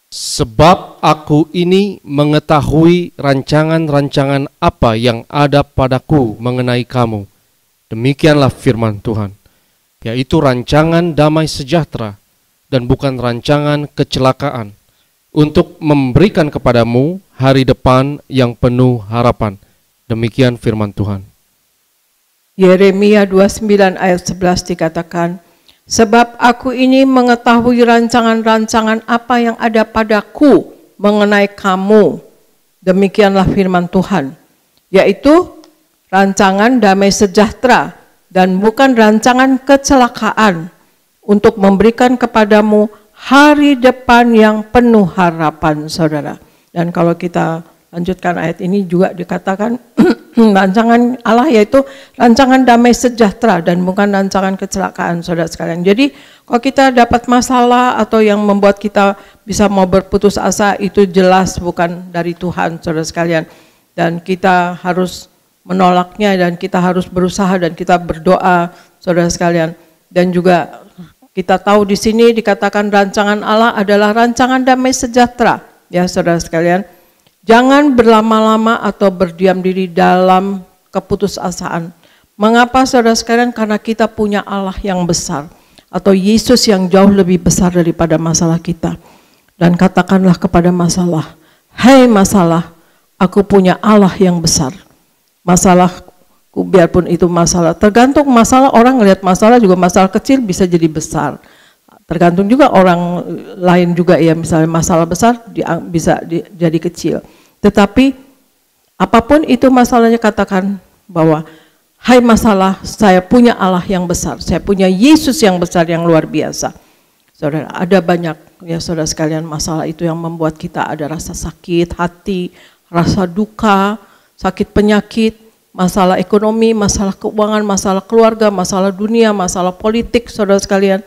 Sebab aku ini mengetahui rancangan-rancangan apa yang ada padaku mengenai kamu. Demikianlah firman Tuhan, yaitu rancangan damai sejahtera dan bukan rancangan kecelakaan, untuk memberikan kepadamu hari depan yang penuh harapan. Demikian firman Tuhan. Yeremia 29 ayat 11 dikatakan, sebab aku ini mengetahui rancangan-rancangan apa yang ada padaku mengenai kamu. Demikianlah firman Tuhan, yaitu rancangan damai sejahtera dan bukan rancangan kecelakaan, untuk memberikan kepadamu hari depan yang penuh harapan, saudara. Dan kalau kita lanjutkan ayat ini juga dikatakan rancangan Allah yaitu rancangan damai sejahtera dan bukan rancangan kecelakaan, saudara sekalian. Jadi kalau kita dapat masalah atau yang membuat kita bisa mau berputus asa, itu jelas bukan dari Tuhan, saudara sekalian. Dan kita harus menolaknya dan kita harus berusaha dan kita berdoa, saudara sekalian. Dan juga kita tahu di sini dikatakan rancangan Allah adalah rancangan damai sejahtera, ya saudara sekalian. Jangan berlama-lama atau berdiam diri dalam keputusasaan. Mengapa, saudara sekalian? Karena kita punya Allah yang besar, atau Yesus yang jauh lebih besar daripada masalah kita. Dan katakanlah kepada masalah, "Hai masalah, aku punya Allah yang besar." Masalahku, biarpun itu masalah, tergantung masalah, orang ngelihat masalah juga, masalah kecil bisa jadi besar. Tergantung juga orang lain juga, ya, misalnya masalah besar bisa jadi kecil. Tetapi apapun itu masalahnya, katakan bahwa, "Hai masalah, saya punya Allah yang besar, saya punya Yesus yang besar, yang luar biasa." Saudara, ada banyak, ya saudara sekalian, masalah itu yang membuat kita ada rasa sakit hati, rasa duka, sakit penyakit, masalah ekonomi, masalah keuangan, masalah keluarga, masalah dunia, masalah politik, saudara sekalian.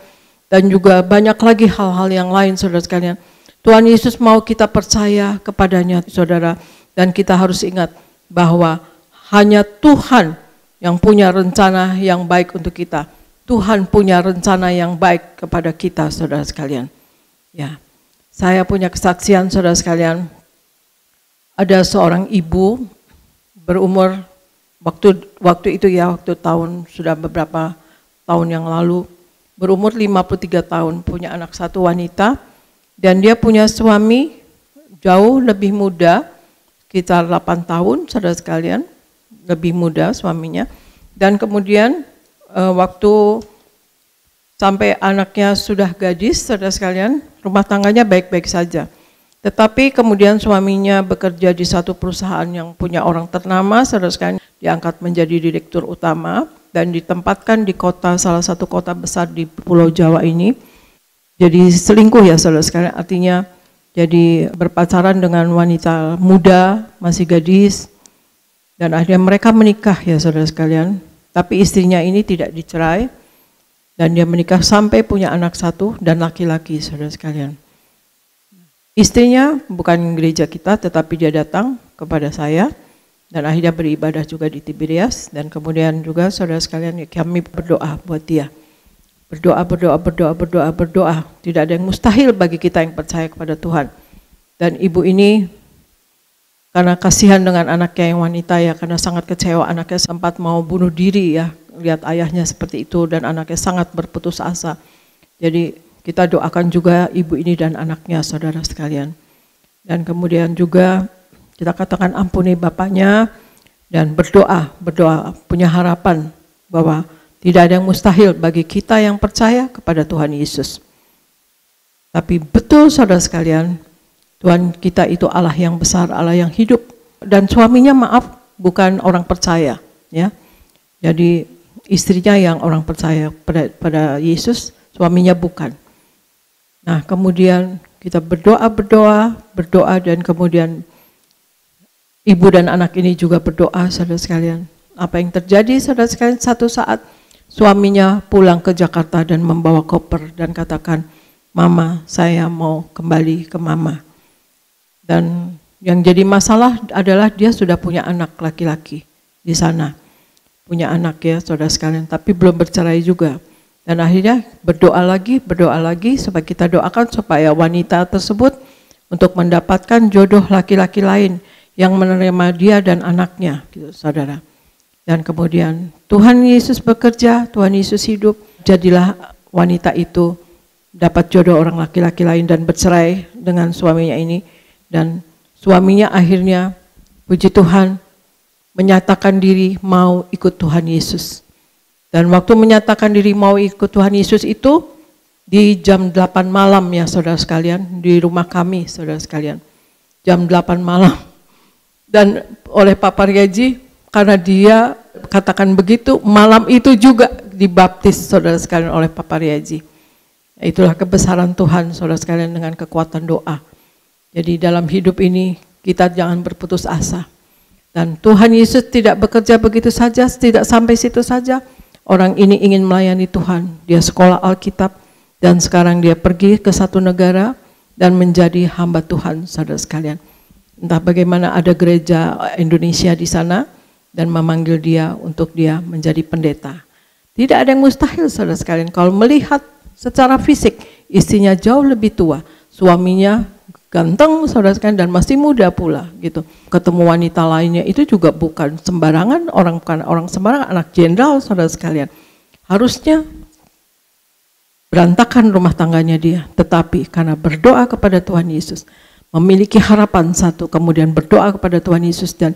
Dan juga banyak lagi hal-hal yang lain, saudara sekalian. Tuhan Yesus mau kita percaya kepadanya, saudara. Dan kita harus ingat bahwa hanya Tuhan yang punya rencana yang baik untuk kita. Tuhan punya rencana yang baik kepada kita, saudara sekalian. Ya, saya punya kesaksian, saudara sekalian. Ada seorang ibu berumur waktu itu ya, waktu sudah beberapa tahun yang lalu, berumur 53 tahun, punya anak satu wanita, dan dia punya suami jauh lebih muda, sekitar 8 tahun, saudara sekalian, lebih muda suaminya. Dan kemudian waktu sampai anaknya sudah gadis, saudara sekalian, rumah tangganya baik-baik saja. Tetapi kemudian suaminya bekerja di satu perusahaan yang punya orang ternama, saudara sekalian, diangkat menjadi direktur utama dan ditempatkan di salah satu kota besar di Pulau Jawa ini. Jadi selingkuh ya, saudara sekalian, artinya jadi berpacaran dengan wanita muda, masih gadis, dan akhirnya mereka menikah ya, saudara sekalian. Tapi istrinya ini tidak dicerai, dan dia menikah sampai punya anak satu dan laki-laki, saudara sekalian. Istrinya bukan gereja kita, tetapi dia datang kepada saya dan akhirnya beribadah juga di Tiberias. Dan kemudian juga saudara sekalian, kami berdoa buat dia. Berdoa. Tidak ada yang mustahil bagi kita yang percaya kepada Tuhan. Dan ibu ini karena kasihan dengan anaknya yang wanita ya, karena sangat kecewa, anaknya sempat mau bunuh diri ya, lihat ayahnya seperti itu dan anaknya sangat berputus asa. Jadi kita doakan juga ibu ini dan anaknya, saudara sekalian. Dan kemudian juga kita katakan ampuni bapaknya dan berdoa, punya harapan bahwa tidak ada yang mustahil bagi kita yang percaya kepada Tuhan Yesus. Tapi betul saudara sekalian, Tuhan kita itu Allah yang besar, Allah yang hidup. Dan suaminya maaf, bukan orang percaya. Ya. Jadi istrinya yang orang percaya pada Yesus, suaminya bukan. Nah kemudian kita berdoa dan kemudian ibu dan anak ini juga berdoa, saudara sekalian. Apa yang terjadi, saudara sekalian, satu saat suaminya pulang ke Jakarta dan membawa koper dan katakan, "Mama, saya mau kembali ke Mama." Dan yang jadi masalah adalah dia sudah punya anak laki-laki di sana. Punya anak ya, saudara sekalian, tapi belum bercerai juga. Dan akhirnya berdoa lagi supaya kita doakan supaya wanita tersebut untuk mendapatkan jodoh laki-laki lain yang menerima dia dan anaknya, gitu, saudara. Dan kemudian Tuhan Yesus bekerja, Tuhan Yesus hidup, jadilah wanita itu dapat jodoh orang laki-laki lain dan bercerai dengan suaminya ini. Dan suaminya akhirnya, puji Tuhan, menyatakan diri mau ikut Tuhan Yesus. Dan waktu menyatakan diri mau ikut Tuhan Yesus itu di jam 8 malam ya saudara sekalian, di rumah kami saudara sekalian. Jam 8 malam. Dan oleh Pak Paryaji, karena dia katakan begitu, malam itu juga dibaptis saudara sekalian oleh Pak Paryaji. Itulah kebesaran Tuhan saudara sekalian dengan kekuatan doa. Jadi dalam hidup ini kita jangan berputus asa. Dan Tuhan Yesus tidak bekerja begitu saja, tidak sampai situ saja. Orang ini ingin melayani Tuhan, dia sekolah Alkitab, dan sekarang dia pergi ke satu negara dan menjadi hamba Tuhan, saudara sekalian. Entah bagaimana ada gereja Indonesia di sana, dan memanggil dia untuk dia menjadi pendeta. Tidak ada yang mustahil, saudara sekalian. Kalau melihat secara fisik, istrinya jauh lebih tua, suaminya ganteng, saudara sekalian, dan masih muda pula, gitu. Ketemu wanita lainnya itu juga bukan sembarangan orang, bukan orang sembarangan, anak jenderal, saudara sekalian. Harusnya berantakan rumah tangganya dia, tetapi karena berdoa kepada Tuhan Yesus, memiliki harapan satu, kemudian berdoa kepada Tuhan Yesus dan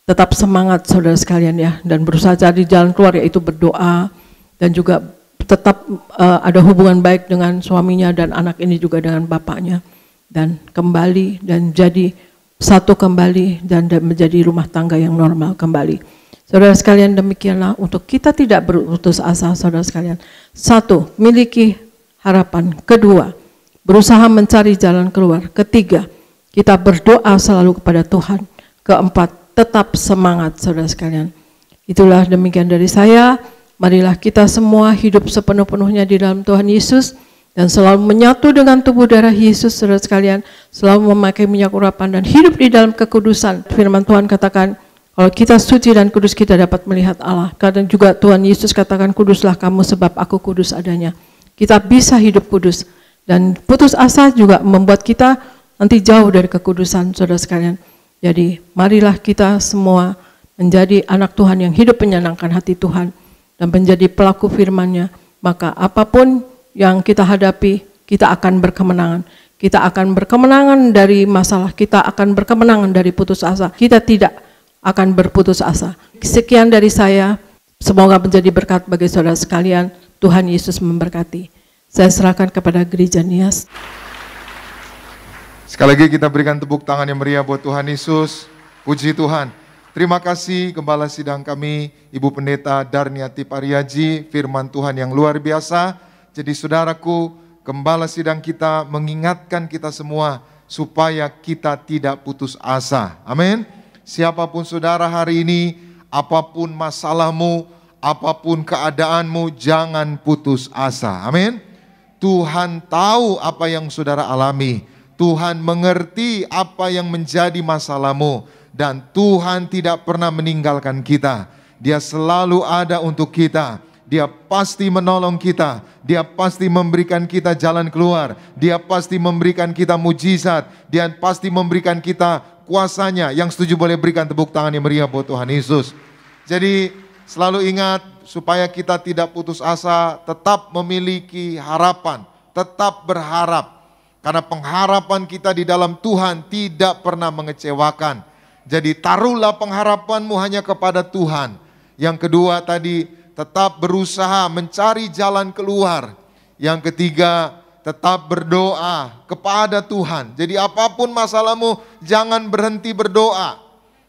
tetap semangat, saudara sekalian ya, dan berusaha cari jalan keluar, yaitu berdoa dan juga tetap ada hubungan baik dengan suaminya dan anak ini juga dengan bapaknya. Dan kembali dan jadi satu kembali dan menjadi rumah tangga yang normal kembali. Saudara sekalian, demikianlah untuk kita tidak berputus asa, saudara sekalian. Satu, miliki harapan. Kedua, berusaha mencari jalan keluar. Ketiga, kita berdoa selalu kepada Tuhan. Keempat, tetap semangat saudara sekalian. Itulah demikian dari saya. Marilah kita semua hidup sepenuh-penuhnya di dalam Tuhan Yesus dan selalu menyatu dengan tubuh darah Yesus saudara sekalian, selalu memakai minyak urapan dan hidup di dalam kekudusan. Firman Tuhan katakan, kalau kita suci dan kudus kita dapat melihat Allah. Kadang juga Tuhan Yesus katakan, kuduslah kamu sebab aku kudus adanya. Kita bisa hidup kudus. Dan putus asa juga membuat kita nanti jauh dari kekudusan saudara sekalian. Jadi marilah kita semua menjadi anak Tuhan yang hidup menyenangkan hati Tuhan dan menjadi pelaku firman-Nya. Maka apapun yang kita hadapi, kita akan berkemenangan. Kita akan berkemenangan dari masalah, kita akan berkemenangan dari putus asa. Kita tidak akan berputus asa. Sekian dari saya, semoga menjadi berkat bagi saudara sekalian. Tuhan Yesus memberkati. Saya serahkan kepada gereja Nias. Sekali lagi kita berikan tepuk tangan yang meriah buat Tuhan Yesus. Puji Tuhan. Terima kasih Gembala Sidang kami, Ibu Pendeta Darniati Pariaji, firman Tuhan yang luar biasa. Jadi saudaraku, Gembala Sidang kita mengingatkan kita semua supaya kita tidak putus asa. Amin. Siapapun saudara hari ini, apapun masalahmu, apapun keadaanmu, jangan putus asa. Amin. Tuhan tahu apa yang saudara alami. Tuhan mengerti apa yang menjadi masalahmu. Dan Tuhan tidak pernah meninggalkan kita. Dia selalu ada untuk kita. Dia pasti menolong kita. Dia pasti memberikan kita jalan keluar. Dia pasti memberikan kita mujizat. Dia pasti memberikan kita kuasanya. Yang setuju boleh berikan tepuk tangan yang meriah buat Tuhan Yesus. Jadi selalu ingat supaya kita tidak putus asa, tetap memiliki harapan, tetap berharap. Karena pengharapan kita di dalam Tuhan tidak pernah mengecewakan. Jadi taruhlah pengharapanmu hanya kepada Tuhan. Yang kedua tadi, tetap berusaha mencari jalan keluar. Yang ketiga, tetap berdoa kepada Tuhan. Jadi apapun masalahmu, jangan berhenti berdoa.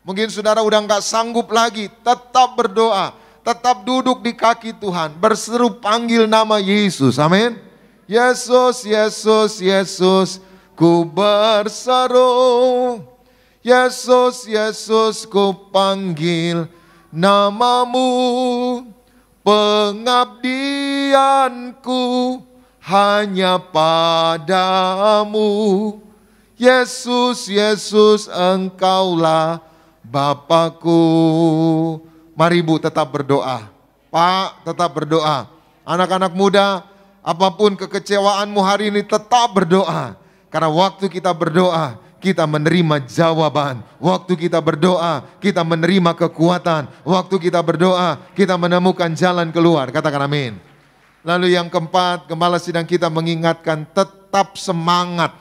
Mungkin saudara udah gak sanggup lagi, tetap berdoa. Tetap duduk di kaki Tuhan, berseru panggil nama Yesus, amin. Yesus, Yesus, Yesus, ku berseru. Yesus, Yesus, ku panggil namamu. Pengabdianku hanya padamu. Yesus, Yesus, engkaulah Bapakku. Mari Bu tetap berdoa. Pak tetap berdoa. Anak-anak muda, apapun kekecewaanmu hari ini tetap berdoa. Karena waktu kita berdoa, kita menerima jawaban. Waktu kita berdoa, kita menerima kekuatan. Waktu kita berdoa, kita menemukan jalan keluar. Katakan amin. Lalu yang keempat, Gembala Sidang kita mengingatkan tetap semangat.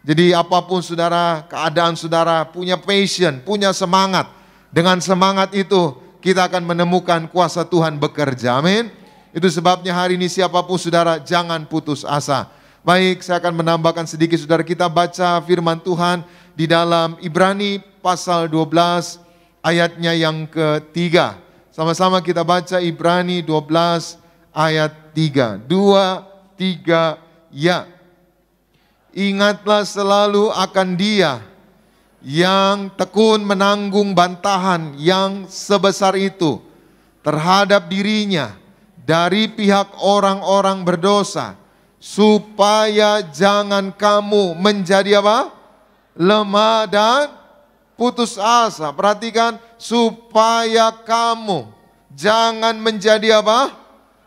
Jadi apapun saudara, keadaan saudara, punya passion, punya semangat. Dengan semangat itu, kita akan menemukan kuasa Tuhan bekerja. Amin. Itu sebabnya hari ini siapapun saudara, jangan putus asa. Baik, saya akan menambahkan sedikit saudara, kita baca firman Tuhan di dalam Ibrani pasal 12 ayatnya yang ketiga. Sama-sama kita baca Ibrani 12 ayat 3. 2, 3, ya. Ingatlah selalu akan Dia yang tekun menanggung bantahan yang sebesar itu terhadap dirinya dari pihak orang-orang berdosa, supaya jangan kamu menjadi apa? Lemah dan putus asa. Perhatikan, supaya kamu jangan menjadi apa?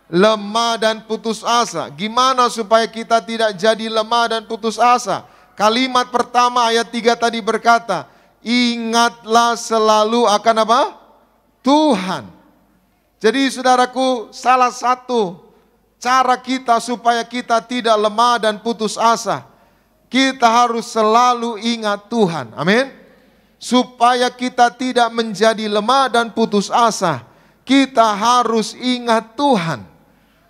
Lemah dan putus asa. Gimana supaya kita tidak jadi lemah dan putus asa? Kalimat pertama ayat 3 tadi berkata, ingatlah selalu akan apa? Tuhan. Jadi saudaraku, salah satu cara kita supaya kita tidak lemah dan putus asa, kita harus selalu ingat Tuhan. Amin. Supaya kita tidak menjadi lemah dan putus asa, kita harus ingat Tuhan.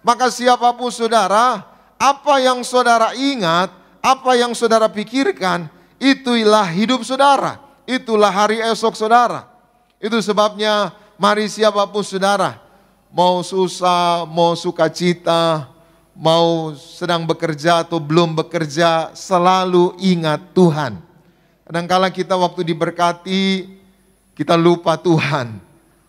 Maka siapapun saudara, apa yang saudara ingat, apa yang saudara pikirkan, itulah hidup saudara. Itulah hari esok saudara. Itu sebabnya mari siapapun saudara, mau susah, mau sukacita, mau sedang bekerja atau belum bekerja, selalu ingat Tuhan. Kadangkala kita waktu diberkati, kita lupa Tuhan.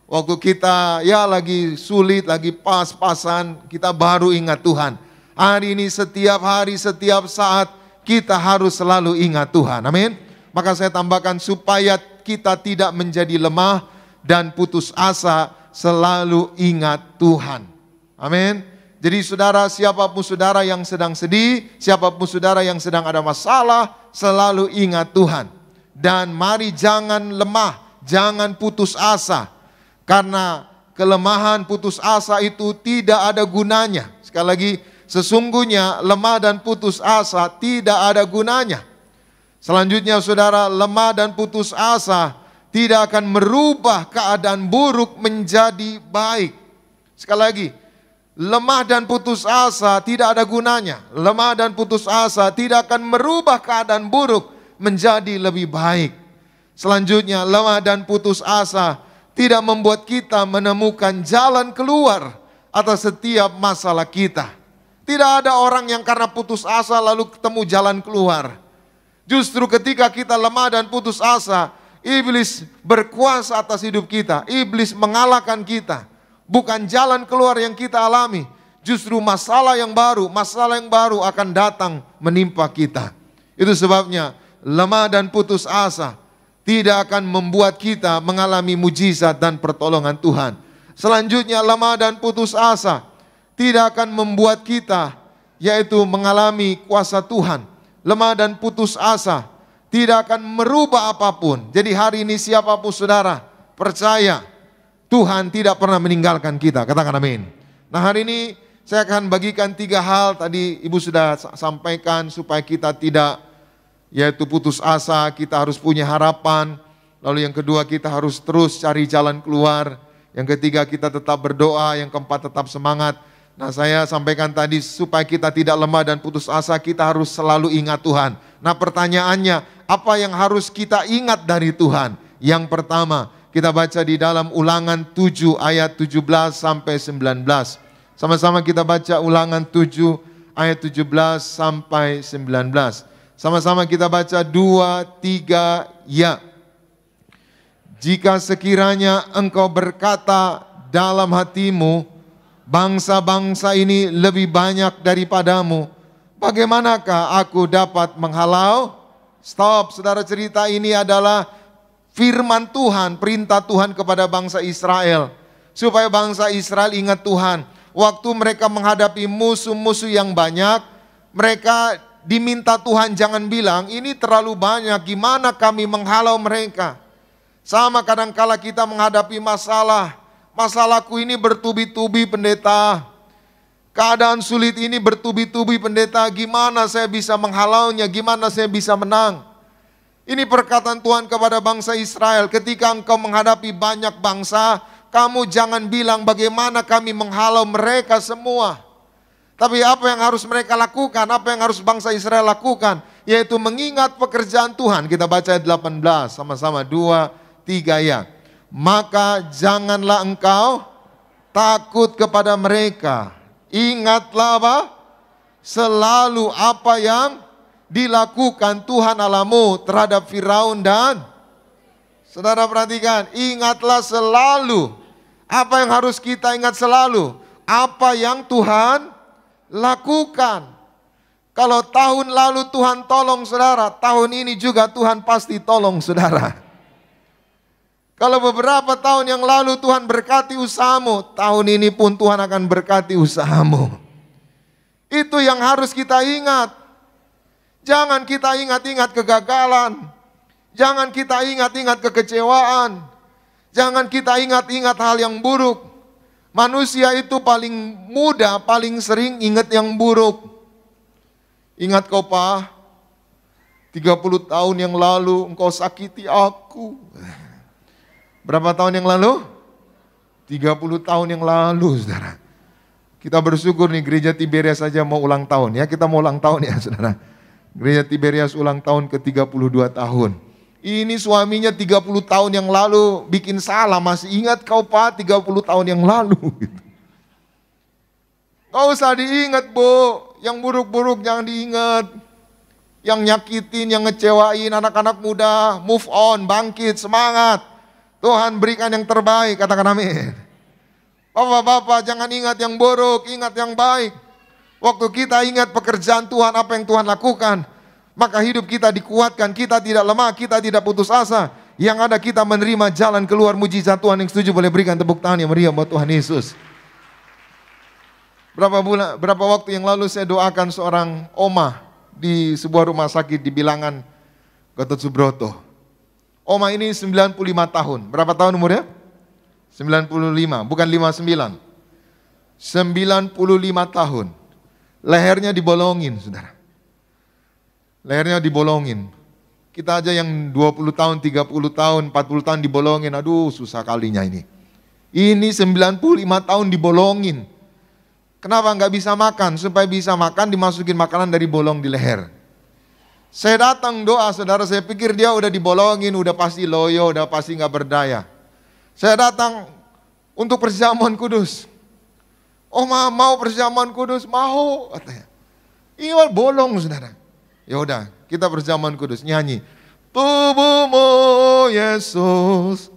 Waktu kita ya lagi sulit, lagi pas-pasan, kita baru ingat Tuhan. Hari ini setiap hari, setiap saat kita harus selalu ingat Tuhan. Amin. Maka saya tambahkan supaya kita tidak menjadi lemah dan putus asa, selalu ingat Tuhan. Amin. Jadi saudara, siapapun saudara yang sedang sedih, siapapun saudara yang sedang ada masalah, selalu ingat Tuhan. Dan mari jangan lemah, jangan putus asa. Karena kelemahan, putus asa itu tidak ada gunanya. Sekali lagi, sesungguhnya lemah dan putus asa tidak ada gunanya. Selanjutnya saudara, lemah dan putus asa tidak akan merubah keadaan buruk menjadi baik. Sekali lagi, lemah dan putus asa tidak ada gunanya. Lemah dan putus asa tidak akan merubah keadaan buruk menjadi lebih baik. Selanjutnya, lemah dan putus asa tidak membuat kita menemukan jalan keluar atas setiap masalah kita. Tidak ada orang yang karena putus asa lalu ketemu jalan keluar. Justru ketika kita lemah dan putus asa, iblis berkuasa atas hidup kita. Iblis mengalahkan kita. Bukan jalan keluar yang kita alami, justru masalah yang baru akan datang menimpa kita. Itu sebabnya lemah dan putus asa tidak akan membuat kita mengalami mujizat dan pertolongan Tuhan. Selanjutnya, lemah dan putus asa tidak akan membuat kita yaitu mengalami kuasa Tuhan. Lemah dan putus asa tidak akan merubah apapun. Jadi hari ini siapapun saudara, percaya Tuhan tidak pernah meninggalkan kita. Katakan amin. Nah, hari ini saya akan bagikan 3 hal. Tadi Ibu sudah sampaikan supaya kita tidak yaitu putus asa, kita harus punya harapan. Lalu yang kedua, kita harus terus cari jalan keluar. Yang ketiga, kita tetap berdoa. Yang keempat, tetap semangat. Nah, saya sampaikan tadi supaya kita tidak lemah dan putus asa, kita harus selalu ingat Tuhan. Nah, pertanyaannya, apa yang harus kita ingat dari Tuhan? Yang pertama, kita baca di dalam Ulangan 7 ayat 17 sampai 19. Sama-sama kita baca Ulangan 7 ayat 17 sampai 19. Sama-sama kita baca 2, 3, ya. Jika sekiranya engkau berkata dalam hatimu, bangsa-bangsa ini lebih banyak daripadamu, bagaimanakah aku dapat menghalau? Stop, saudara, cerita ini adalah firman Tuhan, perintah Tuhan kepada bangsa Israel. Supaya bangsa Israel ingat Tuhan. Waktu mereka menghadapi musuh-musuh yang banyak, mereka diminta Tuhan jangan bilang, ini terlalu banyak, gimana kami menghalau mereka. Sama kadangkala kita menghadapi masalah. Masalahku ini bertubi-tubi pendeta. Keadaan sulit ini bertubi-tubi pendeta, gimana saya bisa menghalaunya, gimana saya bisa menang. Ini perkataan Tuhan kepada bangsa Israel, ketika engkau menghadapi banyak bangsa, kamu jangan bilang bagaimana kami menghalau mereka semua. Tapi apa yang harus mereka lakukan, apa yang harus bangsa Israel lakukan, yaitu mengingat pekerjaan Tuhan. Kita baca ayat 18, sama-sama 2, 3 ya. Maka janganlah engkau takut kepada mereka. Ingatlah apa? Selalu apa yang dilakukan Tuhan Allahmu terhadap Firaun dan saudara perhatikan, ingatlah selalu. Apa yang harus kita ingat selalu? Apa yang Tuhan lakukan. Kalau tahun lalu Tuhan tolong saudara, tahun ini juga Tuhan pasti tolong saudara. Kalau beberapa tahun yang lalu Tuhan berkati usahamu, tahun ini pun Tuhan akan berkati usahamu. Itu yang harus kita ingat. Jangan kita ingat-ingat kegagalan. Jangan kita ingat-ingat kekecewaan. Jangan kita ingat-ingat hal yang buruk. Manusia itu paling mudah, paling sering ingat yang buruk. Ingat kau Pak, 30 tahun yang lalu engkau sakiti aku. Berapa tahun yang lalu? 30 tahun yang lalu, saudara. Kita bersyukur nih gereja Tiberias saja mau ulang tahun ya. Kita mau ulang tahun ya, saudara. Gereja Tiberias ulang tahun ke-32 tahun. Ini suaminya 30 tahun yang lalu bikin salah, masih ingat kau Pak 30 tahun yang lalu. Gak usah diingat Bu, yang buruk-buruk jangan diingat. Yang nyakitin, yang ngecewain anak-anak muda, move on, bangkit, semangat. Tuhan berikan yang terbaik, katakan amin. Bapak-bapak jangan ingat yang buruk, ingat yang baik. Waktu kita ingat pekerjaan Tuhan, apa yang Tuhan lakukan, maka hidup kita dikuatkan, kita tidak lemah, kita tidak putus asa. Yang ada kita menerima jalan keluar mujizat Tuhan. Yang setuju boleh berikan tepuk tangan yang meriah buat Tuhan Yesus. Berapa waktu yang lalu saya doakan seorang oma di sebuah rumah sakit di Bilangan, Gatot Subroto. Oma ini 95 tahun. Berapa tahun umurnya? 95, bukan 59. 95 tahun. Lehernya dibolongin, saudara. Lehernya dibolongin. Kita aja yang 20 tahun, 30 tahun, 40 tahun dibolongin. Aduh, susah kalinya ini. Ini 95 tahun dibolongin. Kenapa nggak bisa makan? Supaya bisa makan dimasukin makanan dari bolong di leher. Saya datang doa, saudara, saya pikir dia udah dibolongin, udah pasti loyo, udah pasti nggak berdaya. Saya datang untuk perjamuan kudus. Oh mau perjamuan kudus? Mau, katanya. Ini bolong, saudara. Ya udah, kita perjamuan kudus, nyanyi. Tubuhmu Yesus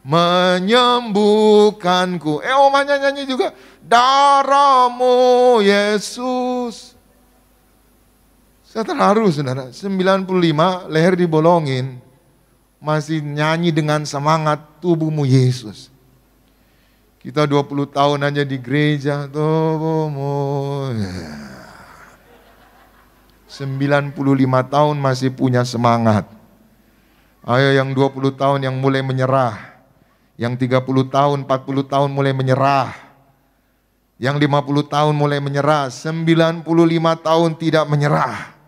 menyembuhkanku. Omanya nyanyi juga. Darahmu Yesus. Saya terharu, saudara. 95 leher dibolongin, masih nyanyi dengan semangat tubuhmu Yesus. Kita 20 tahun aja di gereja, tubuhmu. 95 tahun masih punya semangat. Ayo yang 20 tahun yang mulai menyerah. Yang 30 tahun, 40 tahun mulai menyerah. Yang 50 tahun mulai menyerah, 95 tahun tidak menyerah.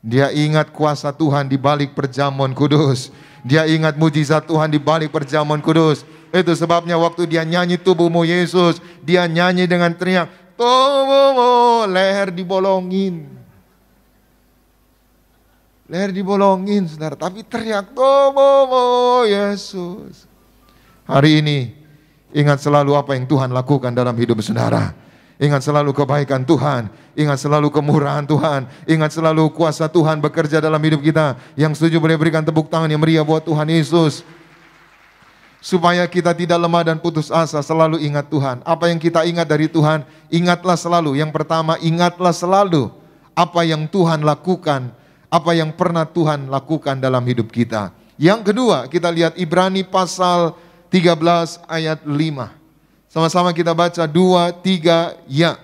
Dia ingat kuasa Tuhan di balik perjamuan kudus. Dia ingat mujizat Tuhan di balik perjamuan kudus. Itu sebabnya waktu dia nyanyi tubuhmu Yesus, dia nyanyi dengan teriak, tubuhmu, leher dibolongin. Leher dibolongin, saudara, tapi teriak tubuhmu Yesus. Hari ini ingat selalu apa yang Tuhan lakukan dalam hidup saudara. Ingat selalu kebaikan Tuhan. Ingat selalu kemurahan Tuhan. Ingat selalu kuasa Tuhan bekerja dalam hidup kita. Yang setuju boleh berikan tepuk tangan yang meriah buat Tuhan Yesus. Supaya kita tidak lemah dan putus asa, selalu ingat Tuhan. Apa yang kita ingat dari Tuhan, ingatlah selalu. Yang pertama, ingatlah selalu apa yang Tuhan lakukan. Apa yang pernah Tuhan lakukan dalam hidup kita. Yang kedua, kita lihat Ibrani pasal 13 ayat 5. Sama-sama kita baca 2, 3, ya.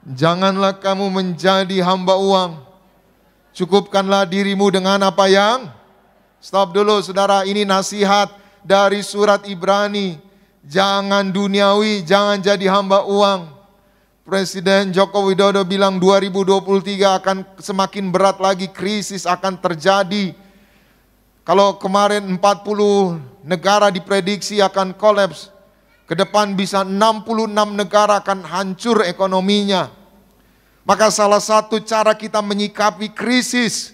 Janganlah kamu menjadi hamba uang. Cukupkanlah dirimu dengan apa yang... Stop dulu saudara, ini nasihat dari surat Ibrani. Jangan duniawi, jangan jadi hamba uang. Presiden Joko Widodo bilang 2023 akan semakin berat lagi, krisis akan terjadi. Kalau kemarin 40 negara diprediksi akan kolaps, ke depan bisa 66 negara akan hancur ekonominya. Maka salah satu cara kita menyikapi krisis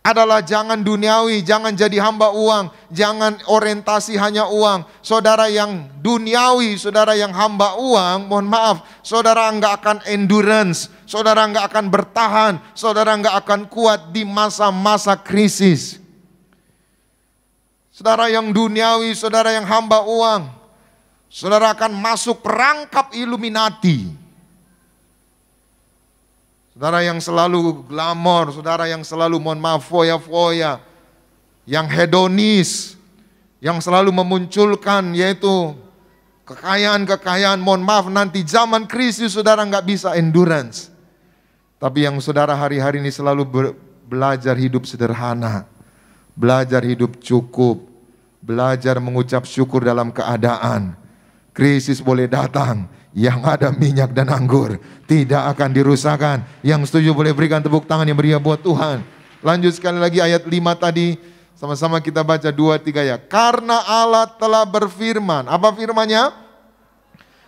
adalah jangan duniawi, jangan jadi hamba uang, jangan orientasi hanya uang. Saudara yang duniawi, saudara yang hamba uang, mohon maaf, saudara enggak akan endurance, saudara enggak akan bertahan, saudara enggak akan kuat di masa-masa krisis. Saudara yang duniawi, saudara yang hamba uang, saudara akan masuk perangkap Illuminati. Saudara yang selalu glamor, saudara yang selalu mohon maaf foya-foya, yang hedonis, yang selalu memunculkan yaitu kekayaan-kekayaan, mohon maaf nanti zaman krisis saudara nggak bisa endurance. Tapi yang saudara hari-hari ini selalu belajar hidup sederhana, belajar hidup cukup, belajar mengucap syukur dalam keadaan. Krisis boleh datang, yang ada minyak dan anggur tidak akan dirusakkan. Yang setuju boleh berikan tepuk tangan yang meriah buat Tuhan. Lanjut sekali lagi ayat 5 tadi, sama-sama kita baca 2, 3 ya. Karena Allah telah berfirman, apa firman-Nya?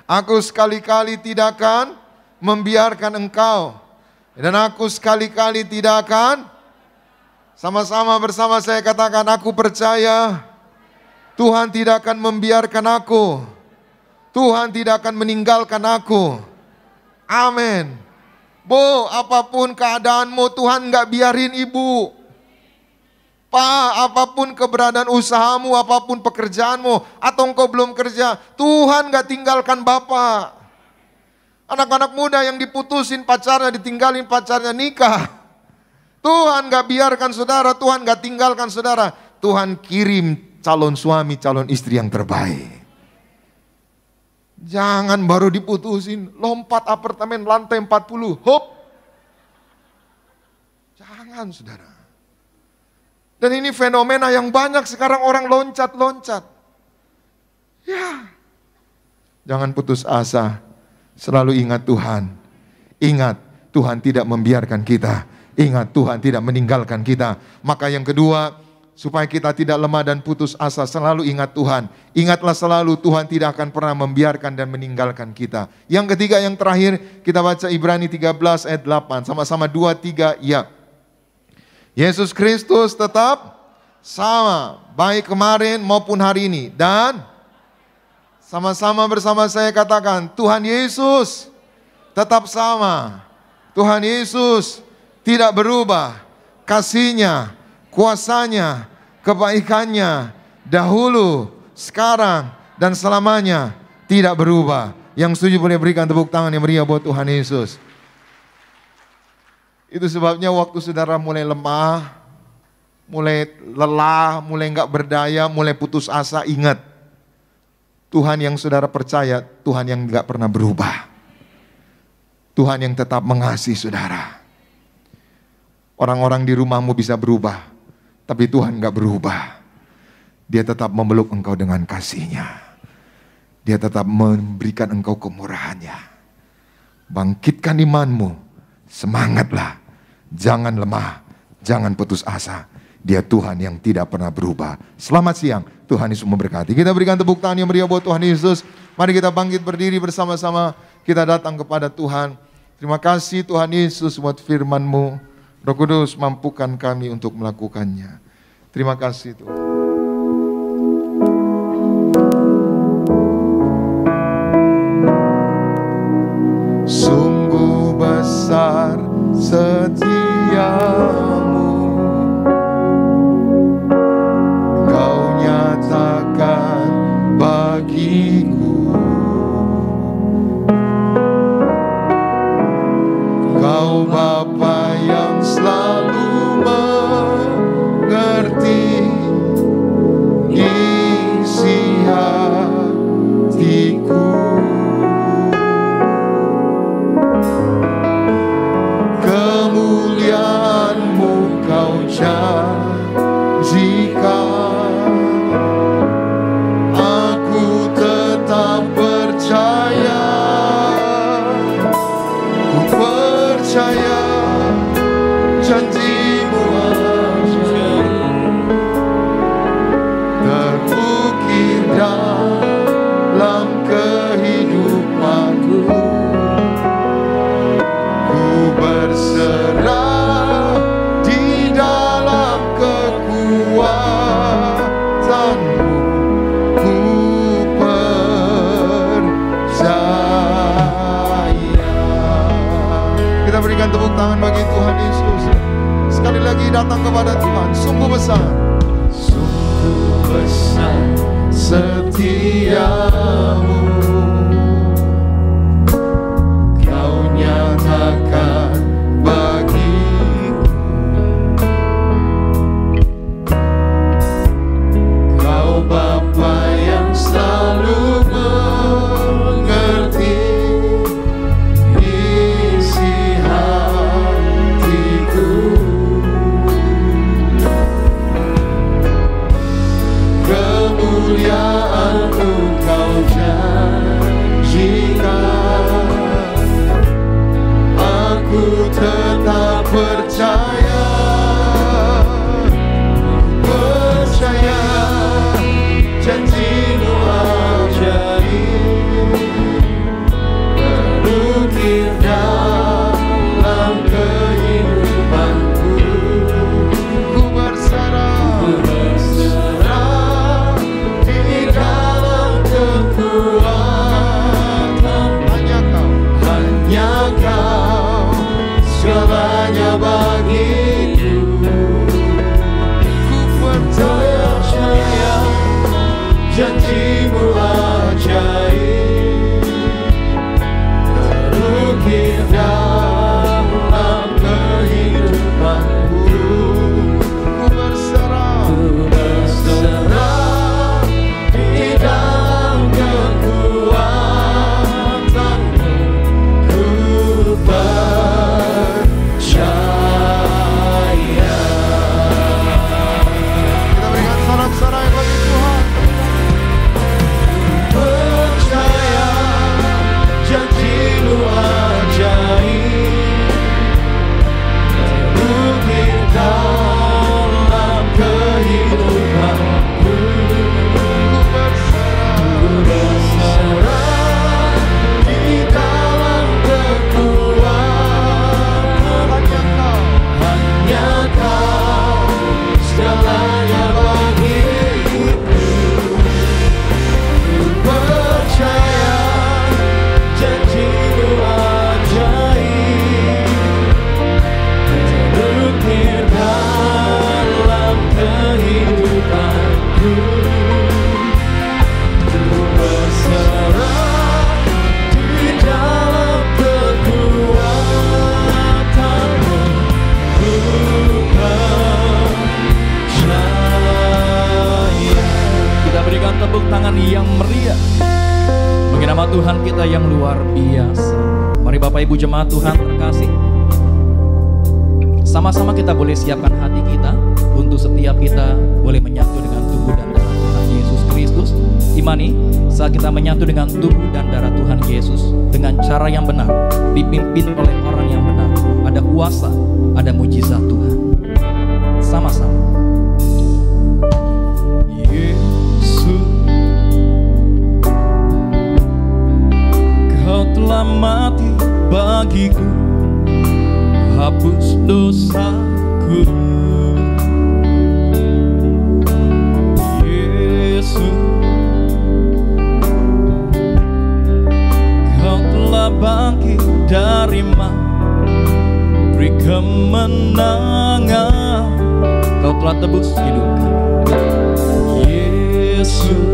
Aku sekali-kali tidak akan membiarkan engkau, dan aku sekali-kali tidak akan. Sama-sama bersama saya katakan, aku percaya Tuhan tidak akan membiarkan aku. Tuhan tidak akan meninggalkan aku. Amin. Bu, apapun keadaanmu, Tuhan gak biarin ibu. Pak, apapun keberadaan usahamu, apapun pekerjaanmu, atau engkau belum kerja, Tuhan gak tinggalkan Bapak. Anak-anak muda yang diputusin pacarnya, ditinggalin pacarnya nikah. Tuhan gak biarkan saudara, Tuhan gak tinggalkan saudara. Tuhan kirim calon suami, calon istri yang terbaik. Jangan baru diputusin, lompat apartemen lantai 40, hop. Jangan saudara. Dan ini fenomena yang banyak sekarang orang loncat-loncat. Ya. Jangan putus asa. Selalu ingat Tuhan. Ingat Tuhan tidak membiarkan kita. Ingat Tuhan tidak meninggalkan kita. Maka yang kedua, supaya kita tidak lemah dan putus asa, selalu ingat Tuhan. Ingatlah selalu Tuhan tidak akan pernah membiarkan dan meninggalkan kita. Yang ketiga, yang terakhir, kita baca Ibrani 13 ayat 8. Sama-sama 2, 3, ya. Yesus Kristus tetap sama, baik kemarin maupun hari ini. Dan sama-sama bersama saya katakan, Tuhan Yesus tetap sama. Tuhan Yesus tidak berubah. Kasih-Nya, kuasa-Nya, kebaikannya dahulu, sekarang, dan selamanya tidak berubah. Yang setuju boleh berikan tepuk tangan yang meriah buat Tuhan Yesus. Itu sebabnya waktu saudara mulai lemah, mulai lelah, mulai enggak berdaya, mulai putus asa, ingat. Tuhan yang saudara percaya, Tuhan yang enggak pernah berubah. Tuhan yang tetap mengasihi saudara. Orang-orang di rumahmu bisa berubah, tapi Tuhan enggak berubah. Dia tetap memeluk engkau dengan kasih-Nya. Dia tetap memberikan engkau kemurahan-Nya. Bangkitkan imanmu, semangatlah. Jangan lemah, jangan putus asa. Dia Tuhan yang tidak pernah berubah. Selamat siang, Tuhan Yesus memberkati. Kita berikan tepuk tangan yang meriah buat Tuhan Yesus. Mari kita bangkit berdiri bersama-sama. Kita datang kepada Tuhan. Terima kasih Tuhan Yesus buat firman-Mu. Roh Kudus mampukan kami untuk melakukannya. Terima kasih Tuhan. Sungguh besar setiamu, Kau nyatakan bagiku. Kau Bapa yang selalu mengerti isi hatiku. Kemuliaan-Mu Kau janjikan, aku tetap percaya. Ku percaya janji-Mu terukir dalam kehidupanku. Ku berserah di dalam kekuatan-Mu. Ku percaya. Kita berikan tepuk tangan bagi Tuhan Yesus. Sekali lagi datang kepada Tuhan. Sungguh besar, sungguh besar setiamu, Kau nyatakan bagiku. Kau Bapa yang selalu mengerti isi hatiku. Kemuliaan-Mu Kau janjikan, jemaat Tuhan kita yang luar biasa. Mari Bapak Ibu jemaat Tuhan terkasih, sama-sama kita boleh siapkan hati kita untuk setiap kita boleh menyatu dengan tubuh dan darah Tuhan Yesus Kristus. Imani, saat kita menyatu dengan tubuh dan darah Tuhan Yesus dengan cara yang benar, dipimpin oleh orang yang benar, ada kuasa, ada mujizat Tuhan. Sama-sama. Yesus, Kau telah mati bagiku, hapus dosaku. Yesus, Kau telah bangkit dari mati, beri kemenangan. Kau telah tebus hidup kami. Yesus,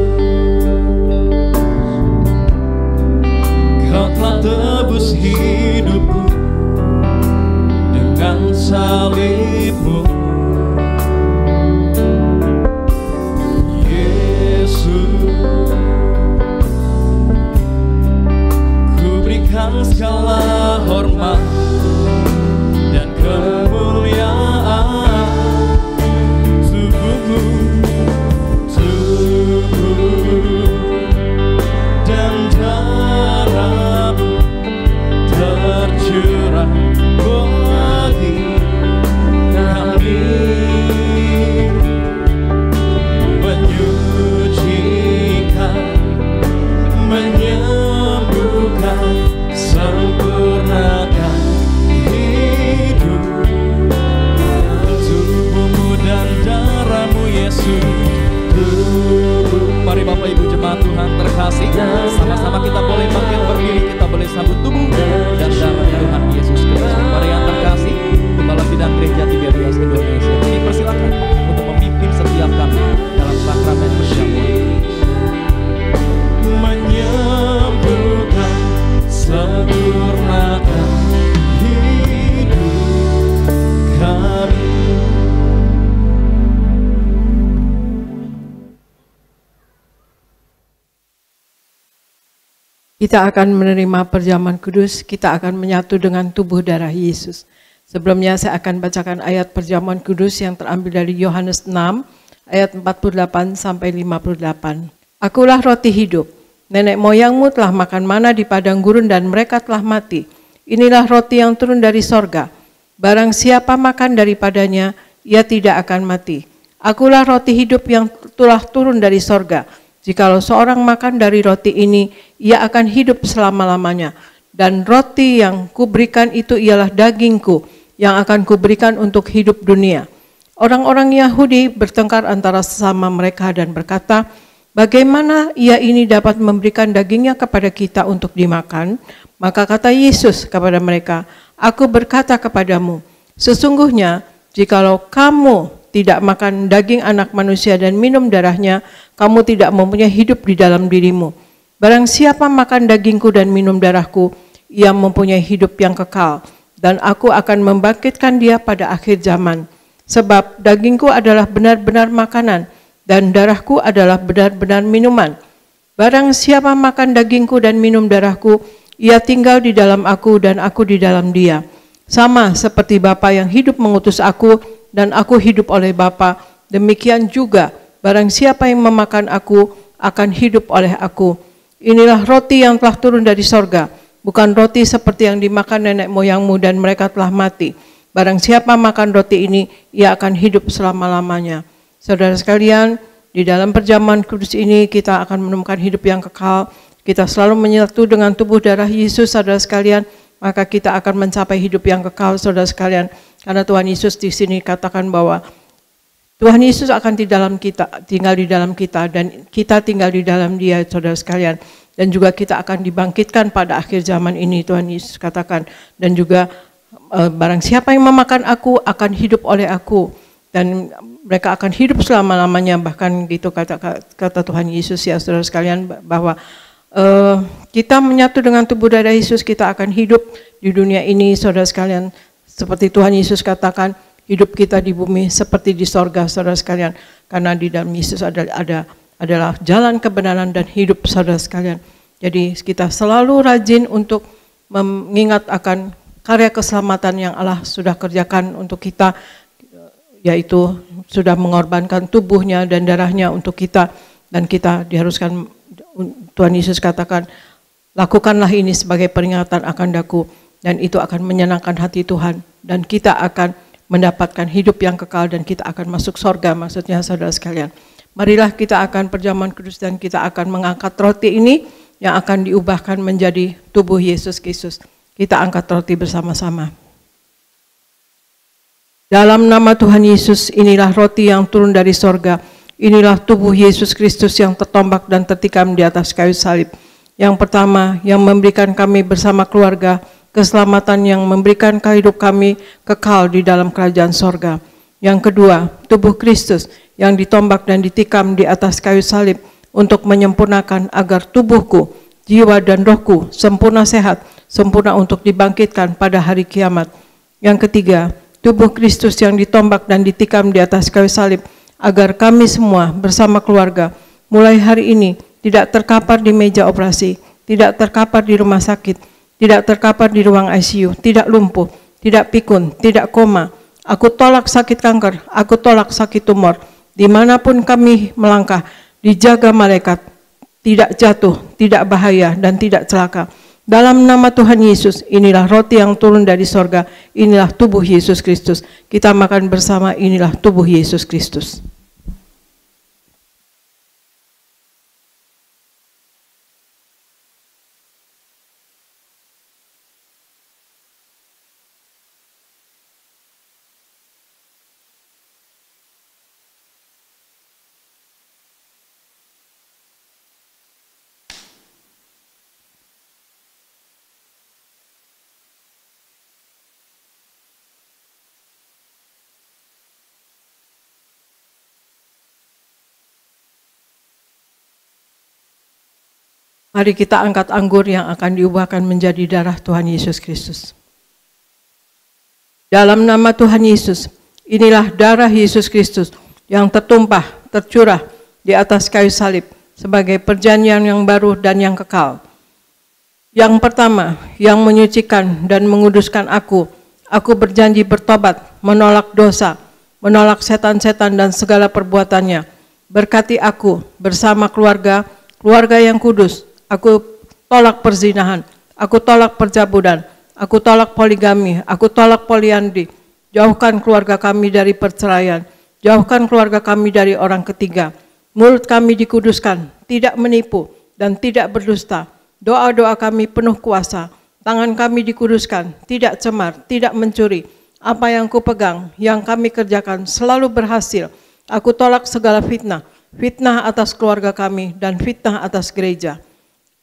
Kau telah tebus hidupku dengan salib-Mu. Yesus, ku berikan segala hormat dan kemuliaan tubuhmu, tubuh dan darah-Mu tercurah bagi kami, menyucikan, menyembuhkan, sempurnakan hidup. Tubuhmu dan darah-Mu Yesus. Mari Bapak Ibu jemaat Tuhan terkasih, sama-sama kita boleh bangkit berdiri, kita boleh sambut tubuh dan darah Tuhan Yesus Kristus. Mari yang terkasih, Gembala Sidang Gereja Tiberias Indonesia, kami persilakan untuk memimpin setiap kami dalam sakramen perjamuan. Menyembuhkan, sempurnakan hidup kami. Kita akan menerima perjamuan kudus, kita akan menyatu dengan tubuh darah Yesus. Sebelumnya saya akan bacakan ayat perjamuan kudus yang terambil dari Yohanes 6 ayat 48 sampai 58. Akulah roti hidup. Nenek moyangmu telah makan mana di padang gurun dan mereka telah mati. Inilah roti yang turun dari sorga. Barang siapa makan daripadanya, ia tidak akan mati. Akulah roti hidup yang telah turun dari sorga. Jikalau seorang makan dari roti ini, ia akan hidup selama-lamanya. Dan roti yang kuberikan itu ialah dagingku, yang akan kuberikan untuk hidup dunia. Orang-orang Yahudi bertengkar antara sesama mereka dan berkata, bagaimana ia ini dapat memberikan dagingnya kepada kita untuk dimakan? Maka kata Yesus kepada mereka, aku berkata kepadamu, sesungguhnya jikalau kamu tidak makan daging anak manusia dan minum darahnya, kamu tidak mempunyai hidup di dalam dirimu. Barang siapa makan dagingku dan minum darahku, ia mempunyai hidup yang kekal, dan aku akan membangkitkan dia pada akhir zaman. Sebab dagingku adalah benar-benar makanan, dan darahku adalah benar-benar minuman. Barang siapa makan dagingku dan minum darahku, ia tinggal di dalam aku dan aku di dalam dia. Sama seperti Bapa yang hidup mengutus aku, dan aku hidup oleh Bapa, demikian juga barang siapa yang memakan aku akan hidup oleh aku. Inilah roti yang telah turun dari sorga, bukan roti seperti yang dimakan nenek moyangmu dan mereka telah mati. Barang siapa makan roti ini, ia akan hidup selama-lamanya. Saudara sekalian, di dalam perjamuan kudus ini kita akan menemukan hidup yang kekal. Kita selalu menyatu dengan tubuh darah Yesus, saudara sekalian, maka kita akan mencapai hidup yang kekal, saudara sekalian. Karena Tuhan Yesus di sini katakan bahwa Tuhan Yesus akan tinggal di dalam kita, dan kita tinggal di dalam Dia, saudara sekalian. Dan juga kita akan dibangkitkan pada akhir zaman ini, Tuhan Yesus katakan. Dan juga barang siapa yang memakan aku akan hidup oleh aku, dan mereka akan hidup selama-lamanya. Bahkan gitu kata Tuhan Yesus, ya saudara sekalian, bahwa kita menyatu dengan tubuh darah Yesus, kita akan hidup di dunia ini, saudara sekalian. Seperti Tuhan Yesus katakan, hidup kita di bumi seperti di sorga, saudara sekalian. Karena di dalam Yesus adalah jalan kebenaran dan hidup, saudara sekalian. Jadi kita selalu rajin untuk mengingat akan karya keselamatan yang Allah sudah kerjakan untuk kita, yaitu sudah mengorbankan tubuhnya dan darahnya untuk kita, dan kita diharuskan, Tuhan Yesus katakan, lakukanlah ini sebagai peringatan akan daku, dan itu akan menyenangkan hati Tuhan, dan kita akan mendapatkan hidup yang kekal, dan kita akan masuk sorga. Maksudnya saudara sekalian, marilah kita akan perjamuan kudus, dan kita akan mengangkat roti ini yang akan diubahkan menjadi tubuh Yesus Kristus. Kita angkat roti bersama-sama. Dalam nama Tuhan Yesus, inilah roti yang turun dari sorga. Inilah tubuh Yesus Kristus yang tertombak dan tertikam di atas kayu salib. Yang pertama, yang memberikan kami bersama keluarga keselamatan, yang memberikan hidup kami kekal di dalam kerajaan sorga. Yang kedua, tubuh Kristus yang ditombak dan ditikam di atas kayu salib untuk menyempurnakan agar tubuhku, jiwa dan rohku sempurna sehat, sempurna untuk dibangkitkan pada hari kiamat. Yang ketiga, tubuh Kristus yang ditombak dan ditikam di atas kayu salib agar kami semua bersama keluarga mulai hari ini tidak terkapar di meja operasi, tidak terkapar di rumah sakit, tidak terkapar di ruang ICU, tidak lumpuh, tidak pikun, tidak koma. Aku tolak sakit kanker, aku tolak sakit tumor. Dimanapun kami melangkah, dijaga malaikat, tidak jatuh, tidak bahaya, dan tidak celaka. Dalam nama Tuhan Yesus, inilah roti yang turun dari sorga, inilah tubuh Yesus Kristus. Kita makan bersama, inilah tubuh Yesus Kristus. Mari kita angkat anggur yang akan diubahkan menjadi darah Tuhan Yesus Kristus. Dalam nama Tuhan Yesus, inilah darah Yesus Kristus yang tertumpah, tercurah di atas kayu salib sebagai perjanjian yang baru dan yang kekal. Yang pertama, yang menyucikan dan menguduskan aku berjanji bertobat, menolak dosa, menolak setan-setan dan segala perbuatannya. Berkati aku bersama keluarga yang kudus. Aku tolak perzinahan, aku tolak percabulan, aku tolak poligami, aku tolak poliandri. Jauhkan keluarga kami dari perceraian, jauhkan keluarga kami dari orang ketiga. Mulut kami dikuduskan, tidak menipu dan tidak berdusta. Doa-doa kami penuh kuasa, tangan kami dikuduskan, tidak cemar, tidak mencuri. Apa yang kupegang, yang kami kerjakan selalu berhasil. Aku tolak segala fitnah, fitnah atas keluarga kami dan fitnah atas gereja.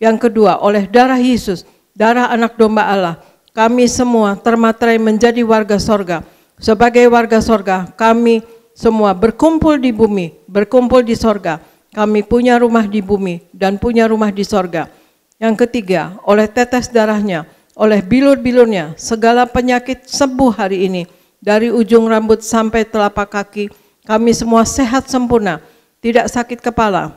Yang kedua, oleh darah Yesus, darah anak domba Allah, kami semua termaterai menjadi warga sorga. Sebagai warga sorga, kami semua berkumpul di bumi, berkumpul di sorga. Kami punya rumah di bumi dan punya rumah di sorga. Yang ketiga, oleh tetes darahnya, oleh bilur-bilurnya, segala penyakit sembuh hari ini. Dari ujung rambut sampai telapak kaki, kami semua sehat sempurna. Tidak sakit kepala,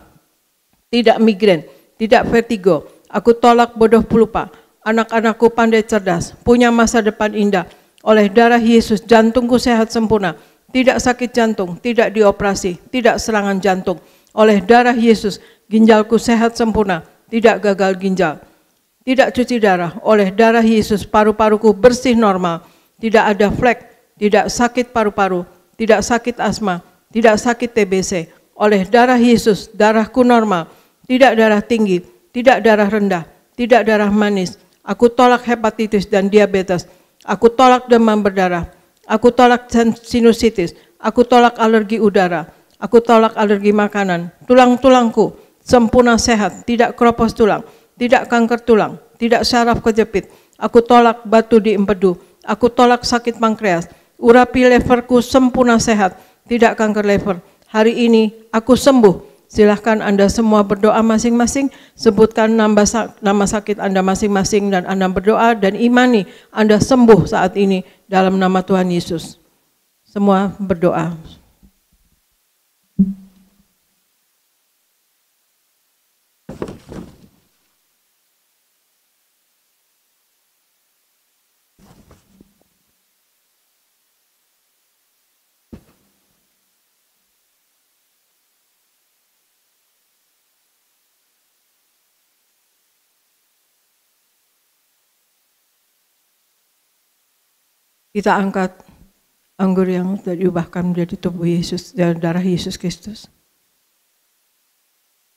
tidak migrain, tidak vertigo. Aku tolak bodoh pelupa. Anak-anakku pandai cerdas, punya masa depan indah. Oleh darah Yesus, jantungku sehat sempurna. Tidak sakit jantung, tidak dioperasi, tidak serangan jantung. Oleh darah Yesus, ginjalku sehat sempurna, tidak gagal ginjal. Tidak cuci darah. Oleh darah Yesus, paru-paruku bersih normal. Tidak ada flek, tidak sakit paru-paru, tidak sakit asma, tidak sakit TBC. Oleh darah Yesus, darahku normal. Tidak darah tinggi, tidak darah rendah, tidak darah manis. Aku tolak hepatitis dan diabetes. Aku tolak demam berdarah. Aku tolak sinusitis. Aku tolak alergi udara. Aku tolak alergi makanan. Tulang-tulangku sempurna sehat, tidak keropos tulang, tidak kanker tulang, tidak syaraf kejepit. Aku tolak batu di empedu. Aku tolak sakit pankreas. Urapi leverku sempurna sehat, tidak kanker lever. Hari ini aku sembuh. Silahkan Anda semua berdoa masing-masing, sebutkan nama sakit Anda masing-masing dan Anda berdoa dan imani Anda sembuh saat ini dalam nama Tuhan Yesus. Semua berdoa. Kita angkat anggur yang sudah diubahkan menjadi tubuh Yesus dan darah Yesus Kristus.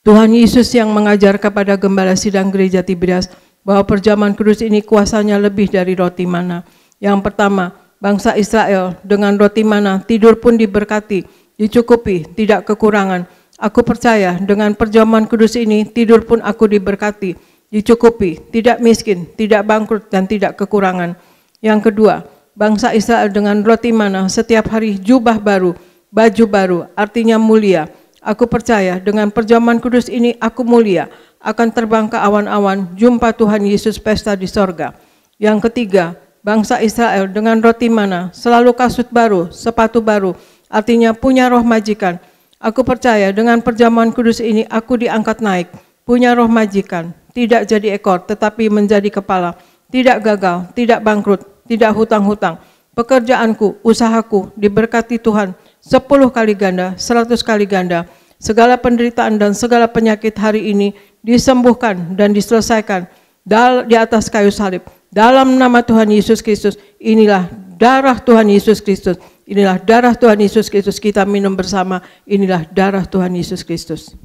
Tuhan Yesus yang mengajar kepada gembala sidang gereja Tiberias bahwa perjamuan kudus ini kuasanya lebih dari roti mana. Yang pertama, bangsa Israel dengan roti mana tidur pun diberkati, dicukupi, tidak kekurangan. Aku percaya dengan perjamuan kudus ini tidur pun aku diberkati, dicukupi, tidak miskin, tidak bangkrut, dan tidak kekurangan. Yang kedua, bangsa Israel dengan roti mana setiap hari jubah baru, baju baru, artinya mulia. Aku percaya dengan perjamuan kudus ini aku mulia, akan terbang ke awan-awan, jumpa Tuhan Yesus pesta di sorga. Yang ketiga, bangsa Israel dengan roti mana selalu kasut baru, sepatu baru, artinya punya roh majikan. Aku percaya dengan perjamuan kudus ini aku diangkat naik, punya roh majikan, tidak jadi ekor tetapi menjadi kepala, tidak gagal, tidak bangkrut, tidak hutang-hutang. Pekerjaanku, usahaku diberkati Tuhan 10 kali ganda, 100 kali ganda. Segala penderitaan dan segala penyakit hari ini disembuhkan dan diselesaikan di atas kayu salib. Dalam nama Tuhan Yesus Kristus, inilah darah Tuhan Yesus Kristus. Inilah darah Tuhan Yesus Kristus. Kita minum bersama, inilah darah Tuhan Yesus Kristus.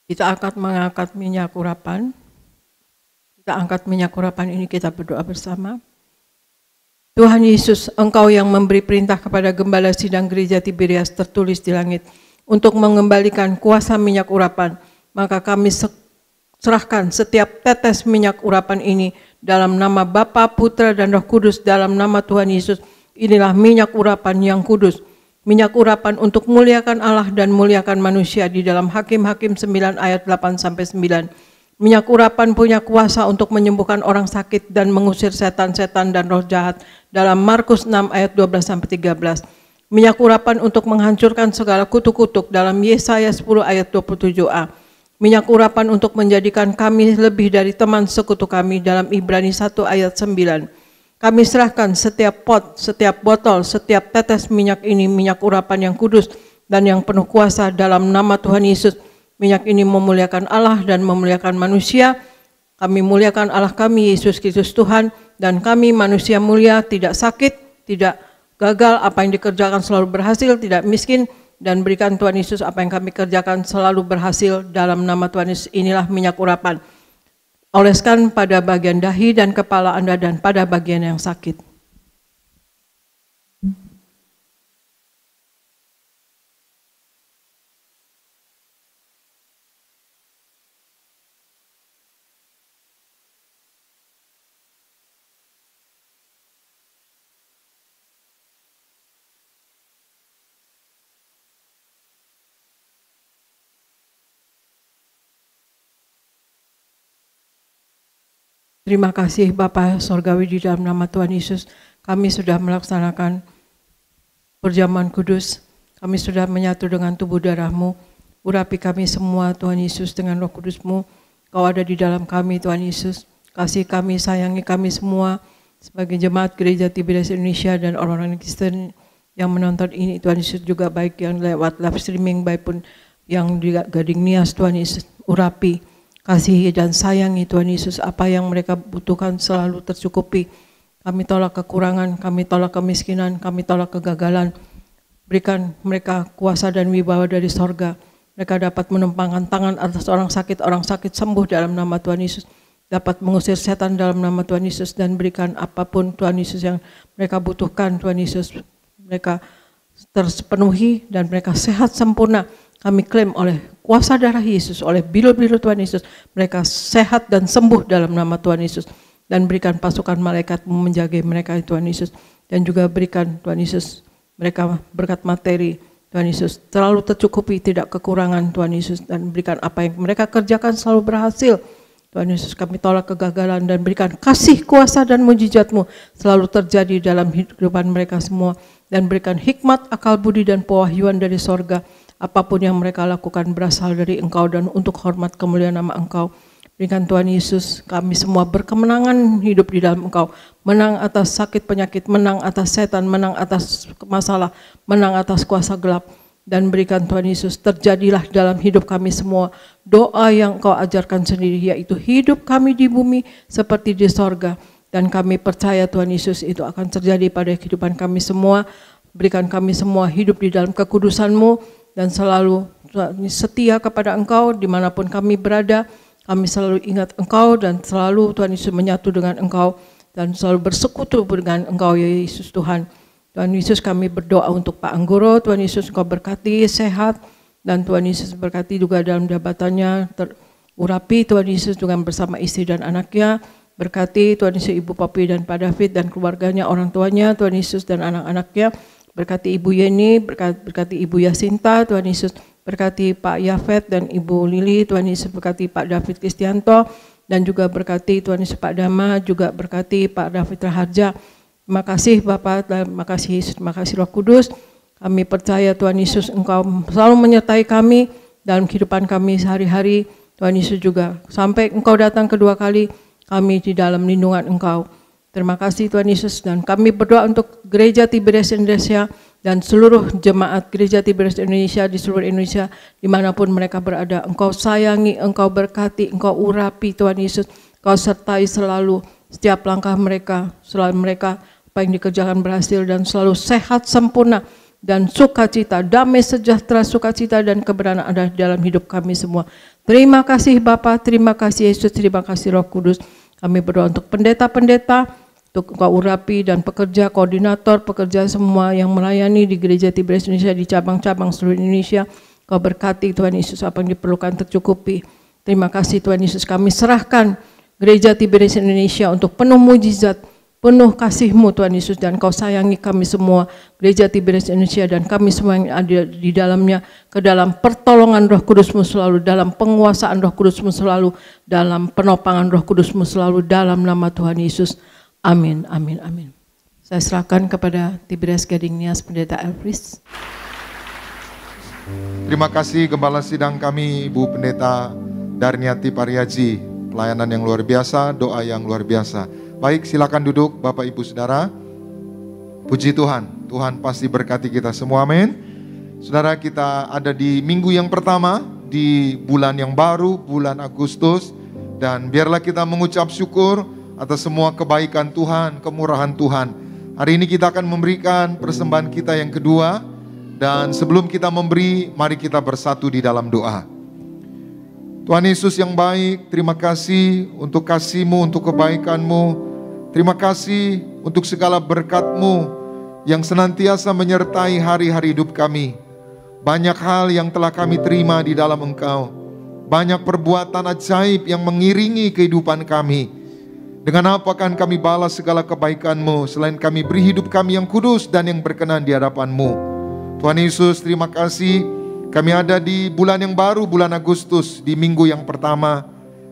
Kita akan mengangkat minyak urapan. Kita angkat minyak urapan ini, kita berdoa bersama. Tuhan Yesus, Engkau yang memberi perintah kepada gembala sidang gereja Tiberias tertulis di langit untuk mengembalikan kuasa minyak urapan. Maka kami serahkan setiap tetes minyak urapan ini dalam nama Bapa, Putra, dan Roh Kudus, dalam nama Tuhan Yesus. Inilah minyak urapan yang kudus. Minyak urapan untuk muliakan Allah dan muliakan manusia di dalam Hakim-Hakim 9 ayat 8-9. Minyak urapan punya kuasa untuk menyembuhkan orang sakit dan mengusir setan-setan dan roh jahat dalam Markus 6 ayat 12-13. Minyak urapan untuk menghancurkan segala kutuk-kutuk dalam Yesaya 10 ayat 27a. Minyak urapan untuk menjadikan kami lebih dari teman sekutu kami dalam Ibrani 1 ayat 9. Kami serahkan setiap pot, setiap botol, setiap tetes minyak ini, minyak urapan yang kudus dan yang penuh kuasa dalam nama Tuhan Yesus. Minyak ini memuliakan Allah dan memuliakan manusia. Kami muliakan Allah kami, Yesus Kristus Tuhan, dan kami manusia mulia, tidak sakit, tidak gagal, apa yang dikerjakan selalu berhasil, tidak miskin, dan berikan Tuhan Yesus apa yang kami kerjakan selalu berhasil dalam nama Tuhan Yesus. Inilah minyak urapan. Oleskan pada bagian dahi dan kepala Anda dan pada bagian yang sakit. Terima kasih Bapa Sorgawi, di dalam nama Tuhan Yesus kami sudah melaksanakan perjamuan kudus. Kami sudah menyatu dengan tubuh darah-Mu. Urapi kami semua Tuhan Yesus dengan Roh Kudus-Mu. Kau ada di dalam kami Tuhan Yesus. Kasih kami, sayangi kami semua sebagai jemaat gereja Tiberias Indonesia dan orang-orang Kristen yang menonton ini Tuhan Yesus, juga baik yang lewat live streaming, baik pun yang di Gading Nias Tuhan Yesus. Urapi, kasihi dan sayangi Tuhan Yesus, apa yang mereka butuhkan selalu tercukupi. Kami tolak kekurangan, kami tolak kemiskinan, kami tolak kegagalan. Berikan mereka kuasa dan wibawa dari sorga. Mereka dapat menumpangkan tangan atas orang sakit sembuh dalam nama Tuhan Yesus. Dapat mengusir setan dalam nama Tuhan Yesus, dan berikan apapun Tuhan Yesus yang mereka butuhkan Tuhan Yesus. Mereka terpenuhi dan mereka sehat sempurna. Kami klaim oleh kuasa darah Yesus, oleh biru-biru Tuhan Yesus, mereka sehat dan sembuh dalam nama Tuhan Yesus. Dan berikan pasukan malaikat menjaga mereka Tuhan Yesus. Dan juga berikan Tuhan Yesus mereka berkat materi Tuhan Yesus, terlalu tercukupi, tidak kekurangan Tuhan Yesus. Dan berikan apa yang mereka kerjakan selalu berhasil Tuhan Yesus, kami tolak kegagalan dan berikan kasih, kuasa dan mujizat-Mu selalu terjadi dalam kehidupan mereka semua. Dan berikan hikmat, akal budi dan pewahyuan dari sorga. Apapun yang mereka lakukan berasal dari Engkau dan untuk hormat kemuliaan nama Engkau. Berikan Tuhan Yesus, kami semua berkemenangan hidup di dalam Engkau. Menang atas sakit penyakit, menang atas setan, menang atas masalah, menang atas kuasa gelap. Dan berikan Tuhan Yesus, terjadilah dalam hidup kami semua doa yang Engkau ajarkan sendiri, yaitu hidup kami di bumi seperti di sorga. Dan kami percaya Tuhan Yesus itu akan terjadi pada kehidupan kami semua. Berikan kami semua hidup di dalam kekudusan-Mu dan selalu setia kepada Engkau dimanapun kami berada. Kami selalu ingat Engkau dan selalu Tuhan Yesus menyatu dengan Engkau dan selalu bersekutu dengan Engkau ya Yesus Tuhan. Tuhan Yesus, kami berdoa untuk Pak Anggoro. Tuhan Yesus, Engkau berkati sehat, dan Tuhan Yesus berkati juga dalam jabatannya terurapi. Tuhan Yesus dengan bersama istri dan anaknya. Berkati Tuhan Yesus Ibu Papi dan Pak David dan keluarganya, orang tuanya, Tuhan Yesus dan anak-anaknya. Berkati Ibu Yeni, berkati Ibu Yasinta, Tuhan Yesus berkati Pak Yafet dan Ibu Lili. Tuhan Yesus berkati Pak David Kristianto, dan juga berkati Tuhan Yesus Pak Dama, juga berkati Pak David Raharja. Terima kasih Bapak, terima kasih Yesus, terima kasih Roh Kudus. Kami percaya Tuhan Yesus, Engkau selalu menyertai kami dalam kehidupan kami sehari-hari. Tuhan Yesus juga sampai Engkau datang kedua kali, kami di dalam lindungan Engkau. Terima kasih Tuhan Yesus, dan kami berdoa untuk Gereja Tiberias Indonesia dan seluruh jemaat Gereja Tiberias Indonesia di seluruh Indonesia dimanapun mereka berada. Engkau sayangi, Engkau berkati, Engkau urapi Tuhan Yesus. Engkau sertai selalu setiap langkah mereka, selalu mereka apa yang dikerjakan berhasil dan selalu sehat sempurna dan sukacita, damai sejahtera, sukacita dan kebenaran ada dalam hidup kami semua. Terima kasih Bapa, terima kasih Yesus, terima kasih Roh Kudus. Kami berdoa untuk pendeta-pendeta, untuk Engkau urapi dan pekerja, koordinator, pekerja semua yang melayani di Gereja Tiberias Indonesia di cabang-cabang seluruh Indonesia. Engkau berkati Tuhan Yesus, apa yang diperlukan tercukupi. Terima kasih Tuhan Yesus, kami serahkan Gereja Tiberias Indonesia untuk penuh mujizat, penuh kasih-Mu Tuhan Yesus, dan Kau sayangi kami semua, Gereja Tiberias Indonesia dan kami semua yang ada di dalamnya, ke dalam pertolongan Roh Kudus-Mu selalu, dalam penguasaan Roh Kudus-Mu selalu, dalam penopangan Roh Kudus-Mu selalu, dalam nama Tuhan Yesus. Amin, amin, amin. Saya serahkan kepada Tiberias Gading Nias, Pendeta Elvis. Terima kasih Gembala Sidang kami, Ibu Pendeta Darniati Pariaji. Pelayanan yang luar biasa, doa yang luar biasa. Baik, silakan duduk Bapak Ibu Saudara. Puji Tuhan, Tuhan pasti berkati kita semua, amin. Saudara, kita ada di minggu yang pertama di bulan yang baru, bulan Agustus. Dan biarlah kita mengucap syukur atas semua kebaikan Tuhan, kemurahan Tuhan. Hari ini kita akan memberikan persembahan kita yang kedua. Dan sebelum kita memberi, mari kita bersatu di dalam doa. Tuhan Yesus yang baik, terima kasih untuk kasih-Mu, untuk kebaikan-Mu. Terima kasih untuk segala berkat-Mu yang senantiasa menyertai hari-hari hidup kami. Banyak hal yang telah kami terima di dalam Engkau. Banyak perbuatan ajaib yang mengiringi kehidupan kami. Dengan apa akan kami balas segala kebaikan-Mu selain kami beri hidup kami yang kudus dan yang berkenan di hadapan-Mu. Tuhan Yesus, terima kasih. Kami ada di bulan yang baru, bulan Agustus, di minggu yang pertama.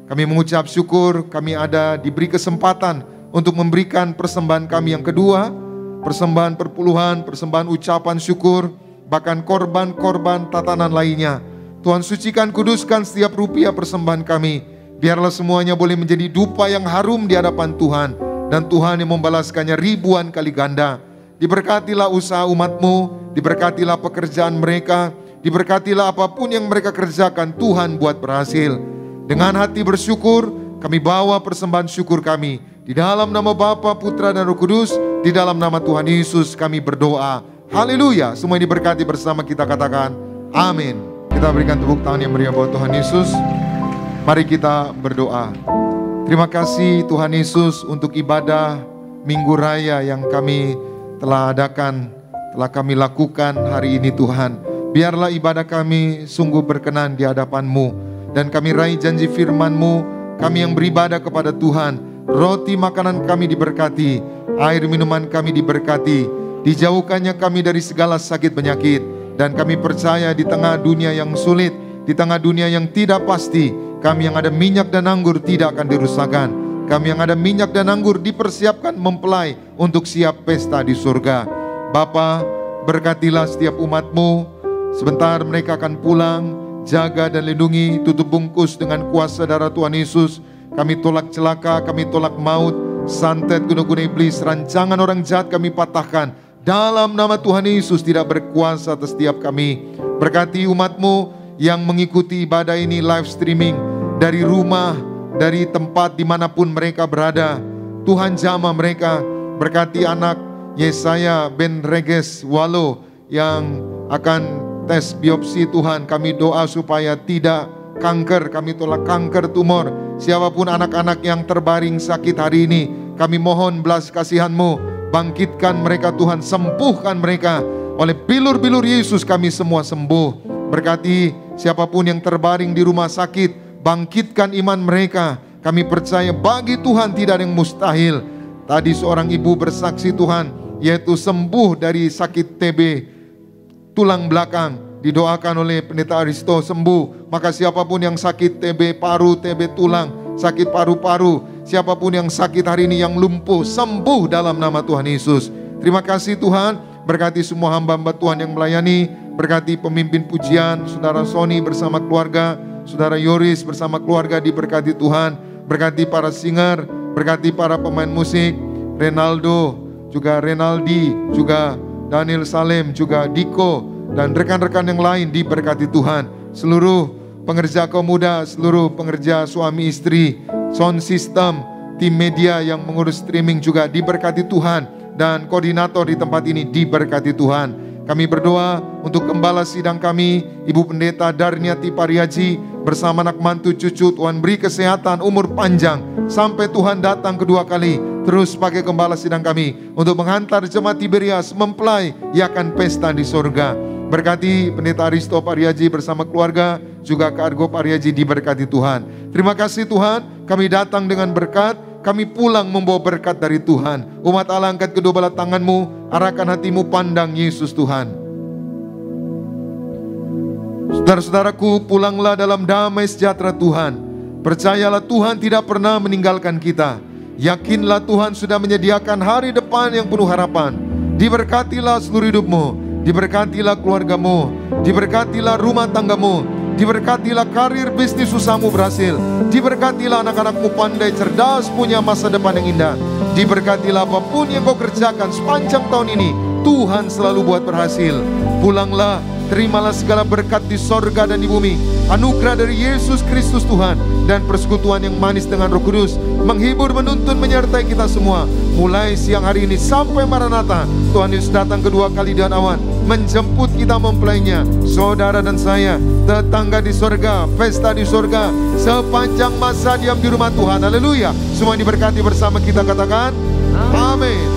Kami mengucap syukur, kami ada diberi kesempatan untuk memberikan persembahan kami yang kedua. Persembahan perpuluhan, persembahan ucapan syukur, bahkan korban-korban tatanan lainnya. Tuhan sucikan, kuduskan setiap rupiah persembahan kami. Biarlah semuanya boleh menjadi dupa yang harum di hadapan Tuhan. Dan Tuhan yang membalaskannya ribuan kali ganda. Diberkatilah usaha umat-Mu, diberkatilah pekerjaan mereka, diberkatilah apapun yang mereka kerjakan, Tuhan buat berhasil. Dengan hati bersyukur, kami bawa persembahan syukur kami. Di dalam nama Bapa, Putra, dan Roh Kudus, di dalam nama Tuhan Yesus kami berdoa. Haleluya, semua diberkati bersama kita katakan, amin. Kita berikan tepuk tangan yang meriah buat Tuhan Yesus. Mari kita berdoa. Terima kasih Tuhan Yesus untuk ibadah Minggu Raya yang kami telah adakan, telah kami lakukan hari ini Tuhan. Biarlah ibadah kami sungguh berkenan di hadapan-Mu. Dan kami raih janji firman-Mu, kami yang beribadah kepada Tuhan. Roti makanan kami diberkati, air minuman kami diberkati. Dijauhkannya kami dari segala sakit penyakit. Dan kami percaya di tengah dunia yang sulit, di tengah dunia yang tidak pasti, Kami yang ada minyak dan anggur tidak akan dirusakkan. Kami yang ada minyak dan anggur dipersiapkan mempelai untuk siap pesta di surga. Bapa, berkatilah setiap umat-Mu. Sebentar mereka akan pulang. Jaga dan lindungi, tutup bungkus dengan kuasa darah Tuhan Yesus. Kami tolak celaka, kami tolak maut, santet guna-guna iblis, rancangan orang jahat kami patahkan. Dalam nama Tuhan Yesus tidak berkuasa atas setiap kami. Berkati umat-Mu yang mengikuti ibadah ini live streaming dari rumah, dari tempat dimanapun mereka berada. Tuhan jamah mereka. Berkati anak Yesaya Ben Reges Walo yang akan tes biopsi. Tuhan, kami doa supaya tidak kanker. Kami tolak kanker, tumor. Siapapun anak-anak yang terbaring sakit hari ini, kami mohon belas kasihan-Mu. Bangkitkan mereka Tuhan, sembuhkan mereka. Oleh bilur-bilur Yesus kami semua sembuh. Berkati siapapun yang terbaring di rumah sakit, bangkitkan iman mereka. Kami percaya bagi Tuhan tidak ada yang mustahil. Tadi seorang ibu bersaksi Tuhan, yaitu sembuh dari sakit TB tulang belakang. Didoakan oleh Pendeta Aristo sembuh. Maka siapapun yang sakit TB paru, TB tulang, sakit paru-paru, siapapun yang sakit hari ini, yang lumpuh, sembuh dalam nama Tuhan Yesus. Terima kasih Tuhan. Berkati semua hamba-hamba Tuhan yang melayani. Berkati pemimpin pujian, Saudara Sony bersama keluarga, Saudara Yoris bersama keluarga, diberkati Tuhan. Berkati para singer, berkati para pemain musik, Renaldo, juga Renaldi, juga Daniel Salem, juga Diko, dan rekan-rekan yang lain diberkati Tuhan. Seluruh pengerja kaum muda, seluruh pengerja suami istri, sound system, tim media yang mengurus streaming juga diberkati Tuhan. Dan koordinator di tempat ini diberkati Tuhan. Kami berdoa untuk gembala sidang kami, Ibu Pendeta Darniati Pariaji, bersama anak mantu cucu. Tuhan beri kesehatan, umur panjang, sampai Tuhan datang kedua kali. Terus pakai gembala sidang kami untuk menghantar jemaat Tiberias mempelai yakan pesta di surga. Berkati Pendeta Aristo Pariaji bersama keluarga, juga Kak Argo Pariaji diberkati Tuhan. Terima kasih Tuhan, kami datang dengan berkat, kami pulang membawa berkat dari Tuhan. Umat Allah, angkat kedua belah tangan-Mu, arahkan hatimu pandang Yesus Tuhan. Saudara-saudaraku, pulanglah dalam damai sejahtera Tuhan. Percayalah Tuhan tidak pernah meninggalkan kita. Yakinlah Tuhan sudah menyediakan hari depan yang penuh harapan. Diberkatilah seluruh hidupmu, diberkatilah keluargamu, diberkatilah rumah tanggamu, diberkatilah karir bisnis usahamu berhasil, diberkatilah anak-anakmu pandai cerdas punya masa depan yang indah, diberkatilah apapun yang kau kerjakan sepanjang tahun ini, Tuhan selalu buat berhasil. Pulanglah, terimalah segala berkat di sorga dan di bumi, anugerah dari Yesus Kristus Tuhan, dan persekutuan yang manis dengan Roh Kudus menghibur, menuntun, menyertai kita semua mulai siang hari ini sampai Maranatha. Tuhan Yesus datang kedua kali dengan awan, menjemput kita mempelainya. Saudara dan saya, tetangga di sorga, pesta di sorga, sepanjang masa diam di rumah Tuhan. Haleluya. Semua diberkati bersama kita katakan amin.